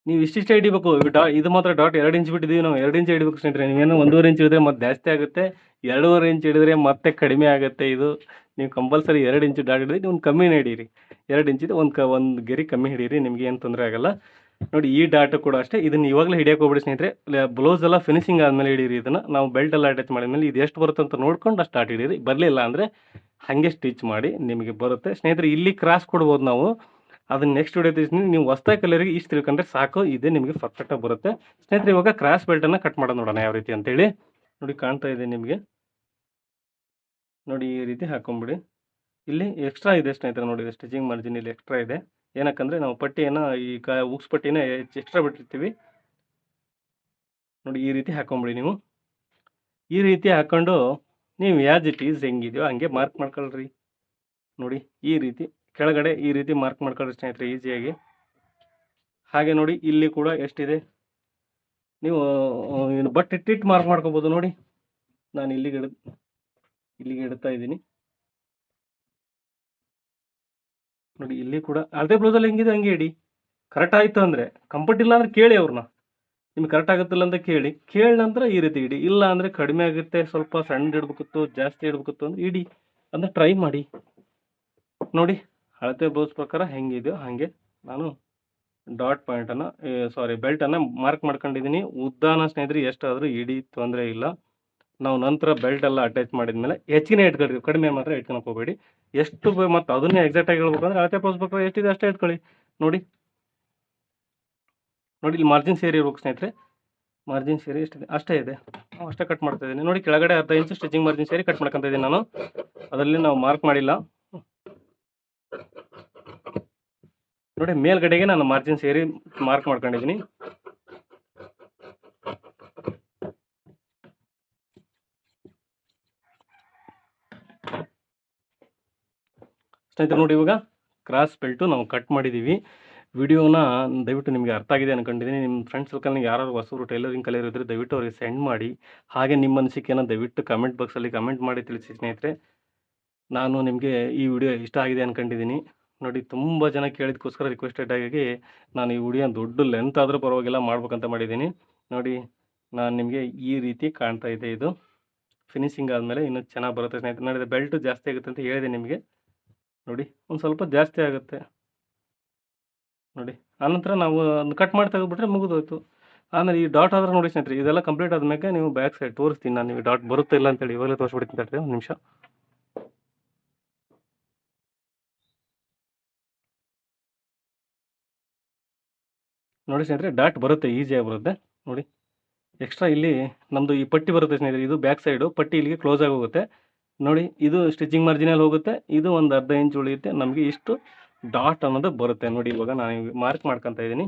ನೀವು ಇಷ್ಟಿಷ್ಟೇ ಹಿಡಿಬೇಕು. ಇದು ಮಾತ್ರ ಡಾಟ್ 2 ಇಂಚ್ ಬಿಟ್ಟಿದ್ದೀವಿ ನಾವು, 2 ಇಂಚ್ ಹಿಡಿಬೇಕು ಸ್ನೇಹಿತರೆ. ನೀವೇನೋ 1.5 ಇಂಚ್ ಹಿಡಿದ್ರೆ ಮತ್ತೆ ಜಾಸ್ತಿ ಆಗುತ್ತೆ, 2.5 ಇಂಚ್ ಹಿಡಿದ್ರೆ ಮತ್ತೆ ಕಡಿಮೆ ಆಗುತ್ತೆ. ಇದು ನೀವು ಕಂಪಲ್ಸರಿ 2 ಇಂಚ್ ಡಾಟ್ ಹಿಡಿದ್ರೆ ನೀವು ಕಮ್ಮಿನೇ ಹಿಡೀರಿ. 2 ಇಂಚಿದೆ ಒಂದು ಗೆರೆ ಕಮ್ಮಿ ಹಿಡೀರಿ, ನಿಮಗೆ ಏನು ತೊಂದರೆ ಆಗಲ್ಲ. ನೋಡಿ ಈ ಡಾಟ್ ಕೂಡ ಅಷ್ಟೇ. ಇದನ್ನು ಇವಾಗಲೇ ಹಿಡಿಯೋಕೆ ಹೋಗ್ಬಿಡಿ ಸ್ನೇಹಿತರೆ. ಬ್ಲೌಸ್ ಎಲ್ಲ ಫಿನಿಶಿಂಗ್ ಆದಮೇಲೆ ಹಿಡೀರಿ. ಇದನ್ನು ನಾವು ಬೆಲ್ಟ್ ಎಲ್ಲ ಅಟ್ಯಾಚ್ ಮಾಡಿದ್ಮೇಲೆ ಇದು ಎಷ್ಟು ಬರುತ್ತೆ ಅಂತ ನೋಡ್ಕೊಂಡು ಅಷ್ಟು ಡಾಟ್ ಹಿಡೀರಿ. ಬರಲಿಲ್ಲ ಅಂದರೆ ಹಾಗೆ ಸ್ಟಿಚ್ ಮಾಡಿ, ನಿಮಗೆ ಬರುತ್ತೆ ಸ್ನೇಹಿತರೆ. ಇಲ್ಲಿ ಕ್ರಾಸ್ ಕೊಡ್ಬೋದು ನಾವು, ಅದನ್ನ ನೆಕ್ಸ್ಟ್ ವಿಡಿಯೋ ತಿಳಿಸ್ತೀನಿ. ನೀವು ಹೊಸ್ದಾಗಿ ಕಲರಿಗೆ ಇಷ್ಟು ತಿಳ್ಕೊಂಡ್ರೆ ಸಾಕು, ಇದೇ ನಿಮಗೆ ಪರ್ಫೆಕ್ಟಾಗಿ ಬರುತ್ತೆ ಸ್ನೇಹಿತರೆ. ಇವಾಗ ಕ್ರಾಸ್ ಬೆಲ್ಟನ್ನು ಕಟ್ ಮಾಡೋದು ನೋಡೋಣ ಯಾವ ರೀತಿ ಅಂತೇಳಿ. ನೋಡಿ ಕಾಣ್ತಾ ಇದೆ ನಿಮಗೆ. ನೋಡಿ ಈ ರೀತಿ ಹಾಕೊಂಬಿಡಿ. ಇಲ್ಲಿ ಎಕ್ಸ್ಟ್ರಾ ಇದೆ ಸ್ನೇಹಿತರೆ. ನೋಡಿ ಸ್ಟಿಚಿಂಗ್ ಮಾರ್ಜಿನ್ ಇಲ್ಲಿ ಎಕ್ಸ್ಟ್ರಾ ಇದೆ. ಏನಕ್ಕಂದರೆ ನಾವು ಪಟ್ಟಿಯನ್ನು ಉಕ್ಸ್ ಪಟ್ಟಿನ ಎಕ್ಸ್ಟ್ರಾ ಬಿಟ್ಟಿರ್ತೀವಿ. ನೋಡಿ ಈ ರೀತಿ ಹಾಕೊಂಬಿಡಿ ನೀವು. ಈ ರೀತಿ ಹಾಕ್ಕೊಂಡು ನೀವು ಆ್ಯಸ್ ಇಟ್ ಈಸ್ ಹೆಂಗಿದೆಯೋ ಹಂಗೆ ಮಾರ್ಕ್ ಮಾಡ್ಕೊಳ್ರಿ. ನೋಡಿ ಈ ರೀತಿ ಕೆಳಗಡೆ ಈ ರೀತಿ ಮಾರ್ಕ್ ಮಾಡ್ಕೊಳ್ರಿ ಸ್ನೇಹಿತರೆ ಈಸಿಯಾಗಿ. ಹಾಗೆ ನೋಡಿ ಇಲ್ಲಿ ಕೂಡ ಎಷ್ಟಿದೆ ನೀವು ಬಟ್ ಇಟ್ಟಿಟ್ಟು ಮಾರ್ಕ್ ಮಾಡ್ಕೋಬೋದು. ನೋಡಿ ನಾನು ಇಲ್ಲಿಗೆ ಇಡ್ತಾ ಇದ್ದೀನಿ. ನೋಡಿ ಇಲ್ಲಿ ಕೂಡ ಅಳತೆ ಬ್ಲೌಸಲ್ಲಿ ಹೆಂಗಿದೆ ಹಂಗೆ ಇಡಿ. ಕರೆಕ್ಟ್ ಆಯಿತು ಅಂದರೆ, ಕಂಫರ್ಟ್ ಇಲ್ಲ ಅಂದರೆ ಕೇಳಿ ಅವ್ರನ್ನ, ನಿಮ್ಗೆ ಕರೆಕ್ಟ್ ಆಗುತ್ತಿಲ್ಲ ಅಂತ ಕೇಳಿ ನಂತರ ಈ ರೀತಿ ಇಡಿ. ಇಲ್ಲ ಅಂದರೆ ಕಡಿಮೆ ಆಗುತ್ತೆ, ಸ್ವಲ್ಪ ಸಣ್ಣ ಇಡಬೇಕಿತ್ತು, ಜಾಸ್ತಿ ಇಡಬೇಕಿತ್ತು ಅಂದರೆ ಇಡಿ, ಅಂದರೆ ಟ್ರೈ ಮಾಡಿ. ನೋಡಿ ಅಳತೆ ಬ್ಲೌಸ್ ಪ್ರಕಾರ ಹೆಂಗಿದೆಯೋ ಹಾಗೆ ನಾನು ಡಾಟ್ ಪಾಯಿಂಟನ್ನು ಬೆಲ್ಟನ್ನು ಮಾರ್ಕ್ ಮಾಡ್ಕೊಂಡಿದ್ದೀನಿ. ಉದ್ದಾನ ಸ್ನೇಹಿತರೆ ಎಷ್ಟಾದರೂ ಇಡಿ, ತೊಂದರೆ ಇಲ್ಲ. ನಾವು ನಂತರ ಬೆಲ್ಟ್ ಎಲ್ಲ ಅಟ್ಯಾಚ್ ಮಾಡಿದ್ಮೇಲೆ ಹೆಚ್ಚಿನ ಇಟ್ಕೊಳ್ರಿ, ಕಡಿಮೆ ಮಾತ್ರ ಇಟ್ಕೊಳಕ್ಕೆ ಹೋಗಬೇಡಿ. ಎಷ್ಟು ಮತ್ತು ಅದನ್ನೇ ಎಕ್ಸಾಕ್ಟಾಗಿ ಹೇಳ್ಬೇಕಂದ್ರೆ ಅಳತೆ ಬ್ಲೌಸ್ ಪ್ರಕಾರ ಎಷ್ಟಿದೆ ಅಷ್ಟೇ ಇಟ್ಕೊಳ್ಳಿ. ನೋಡಿ ಇಲ್ಲಿ ಮಾರ್ಜಿನ್ ಸೇರಿ ಇರ್ಬೇಕು ಸ್ನೇಹಿತರೆ, ಮಾರ್ಜಿನ್ ಸೇರಿ ಎಷ್ಟಿದೆ ಅಷ್ಟೇ ಇದೆ, ಅಷ್ಟೇ ಕಟ್ ಮಾಡ್ತಾ ಇದ್ದೀನಿ. ನೋಡಿ ಕೆಳಗಡೆ 10 ಇಂಚು ಸ್ಟಿಚಿಂಗ್ ಮಾರ್ಜಿನ್ ಸೇರಿ ಕಟ್ ಮಾಡ್ಕೊತಾ ಇದ್ದೀನಿ ನಾನು, ಅದರಲ್ಲಿ ನಾವು ಮಾರ್ಕ್ ಮಾಡಿಲ್ಲ. ನೋಡಿ ಮೇಲ್ಗಡೆಗೆ ನಾನು ಮಾರ್ಜಿನ್ ಸೇರಿ ಮಾರ್ಕ್ ಮಾಡ್ಕೊಂಡಿದ್ದೀನಿ. ಸ್ನೇಹಿತರೆ ನೋಡಿ ಇವಾಗ ಕ್ರಾಸ್ ಬೆಲ್ಟು ನಾವು ಕಟ್ ಮಾಡಿದ್ದೀವಿ. ವಿಡಿಯೋನ ದಯವಿಟ್ಟು ನಿಮಗೆ ಅರ್ಥ ಆಗಿದೆ ಅನ್ಕೊಂಡಿದ್ದೀನಿ. ನಿಮ್ಮ ಫ್ರೆಂಡ್ಸ್ ಸರ್ಕಲ್ನಿಗೆ ಯಾರು ಹೊಸರು ಟೈಲರಿಂಗ್ ಕಲಿಯೋರಿದ್ರೆ ದಯವಿಟ್ಟು ಅವ್ರಿಗೆ ಸೆಂಡ್ ಮಾಡಿ. ಹಾಗೆ ನಿಮ್ಮ ಅನಿಸಿಕೆಯನ್ನು ದಯವಿಟ್ಟು ಕಮೆಂಟ್ ಬಾಕ್ಸಲ್ಲಿ ಕಮೆಂಟ್ ಮಾಡಿ ತಿಳಿಸಿ ಸ್ನೇಹಿತರೆ. ನಾನು ನಿಮಗೆ ಈ ವಿಡಿಯೋ ಇಷ್ಟ ಆಗಿದೆ ಅನ್ಕೊಂಡಿದ್ದೀನಿ. ನೋಡಿ ತುಂಬ ಜನ ಕೇಳಿದಕ್ಕೋಸ್ಕರ ರಿಕ್ವೆಸ್ಟೆಡ್ ಆಗಿ ನಾನು ಈ ವಿಡಿಯೋ ದೊಡ್ಡ ಲೆಂತ್ ಆದರೂ ಪರವಾಗಿಲ್ಲ ಮಾಡ್ಬೇಕಂತ ಮಾಡಿದ್ದೀನಿ. ನೋಡಿ ನಾನು ನಿಮಗೆ ಈ ರೀತಿ ಕಾಣ್ತಾ ಇದೆ. ಇದು ಫಿನಿಶಿಂಗ್ ಆದಮೇಲೆ ಇನ್ನೂ ಚೆನ್ನಾಗಿ ಬರುತ್ತೆ ಸ್ನೇಹಿತರೆ. ನೋಡಿ ಬೆಲ್ಟು ಜಾಸ್ತಿ ಆಗುತ್ತೆ ಅಂತ ಹೇಳಿದೆ ನಿಮಗೆ. ನೋಡಿ ಒಂದು ಸ್ವಲ್ಪ ಜಾಸ್ತಿ ಆಗುತ್ತೆ. ನೋಡಿ ಆನಂತರ ನಾವು ಒಂದು ಕಟ್ ಮಾಡಿ ತೆಗೆದುಬಿಟ್ರೆ ಮುಗಿದೋಯ್ತು. ಆಮೇಲೆ ಈ ಡಾಟ್ ಆದ್ರೆ ನೋಡಿ ಸ್ನೇಹಿತರೆ, ಇದೆಲ್ಲ ಕಂಪ್ಲೀಟ್ ಆದಮೇಲೆ ನೀವು ಬ್ಯಾಕ್ ಸೈಡ್ ತೋರಿಸ್ತೀನಿ ನಾನು, ನೀವು ಡಾಟ್ ಬರುತ್ತೆ ಇಲ್ಲ ಅಂತೇಳಿ ಇವಾಗಲೇ ತೋರಿಸ್ಬಿಡ್ತೀನಿ ತಡ್ರಿ ಒಂದು ನಿಮಿಷ. ನೋಡಿ ಸ್ನೇಹಿತರೆ ಡಾಟ್ ಬರುತ್ತೆ, ಈಸಿಯಾಗಿ ಬರುತ್ತೆ. ನೋಡಿ ಎಕ್ಸ್ಟ್ರಾ ಇಲ್ಲಿ ನಮ್ಮದು ಈ ಪಟ್ಟಿ ಬರುತ್ತೆ ಸ್ನೇಹಿತರೆ, ಇದು ಬ್ಯಾಕ್ ಸೈಡು ಪಟ್ಟಿ ಇಲ್ಲಿಗೆ ಕ್ಲೋಸ್ ಆಗಿ ಹೋಗುತ್ತೆ. ನೋಡಿ ಇದು ಸ್ಟಿಚಿಂಗ್ ಮಾರ್ಜಿನಲ್ಲಿ ಹೋಗುತ್ತೆ, ಇದು ಒಂದು ಅರ್ಧ ಇಂಚ್ ಉಳಿಯುತ್ತೆ. ನಮಗೆ ಇಷ್ಟು ಡಾಟ್ ಅನ್ನೋದು ಬರುತ್ತೆ. ನೋಡಿ ಇವಾಗ ನಾನು ಮಾರ್ಕ್ ಮಾಡ್ಕೊತಾ ಇದ್ದೀನಿ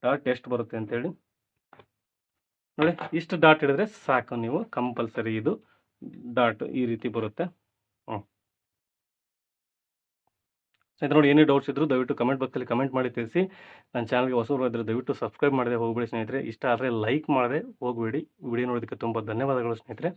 ಡಾಟ್ ಎಷ್ಟು ಬರುತ್ತೆ ಅಂತೇಳಿ. ನೋಡಿ ಇಷ್ಟು ಡಾಟ್ ಹಿಡಿದ್ರೆ ಸಾಕು, ನೀವು ಕಂಪಲ್ಸರಿ ಇದು ಡಾಟ್ ಈ ರೀತಿ ಬರುತ್ತೆ. ಸ್ನೇಹಿತರೆ ನೋಡಿ ಏನೇ ಡೌಟ್ಸ್ ಇದ್ದರೂ ದಯವಿಟ್ಟು ಕಮೆಂಟ್ ಬಾಕ್ಸಲ್ಲಿ ಕಮೆಂಟ್ ಮಾಡಿ ತಿಳಿಸಿ. ನನ್ನ ಚಾನಲ್ಗೆ ಹೊಸಬರು ಇದ್ದರೆ ದಯವಿಟ್ಟು ಸಬ್ಸ್ಕ್ರೈಬ್ ಮಾಡದೆ ಹೋಗಬೇಡಿ ಸ್ನೇಹಿತರೆ. ಇಷ್ಟ ಆದರೆ ಲೈಕ್ ಮಾಡದೆ ಹೋಗಬೇಡಿ. ವಿಡಿಯೋ ನೋಡೋದಕ್ಕೆ ತುಂಬ ಧನ್ಯವಾದಗಳು ಸ್ನೇಹಿತರೆ.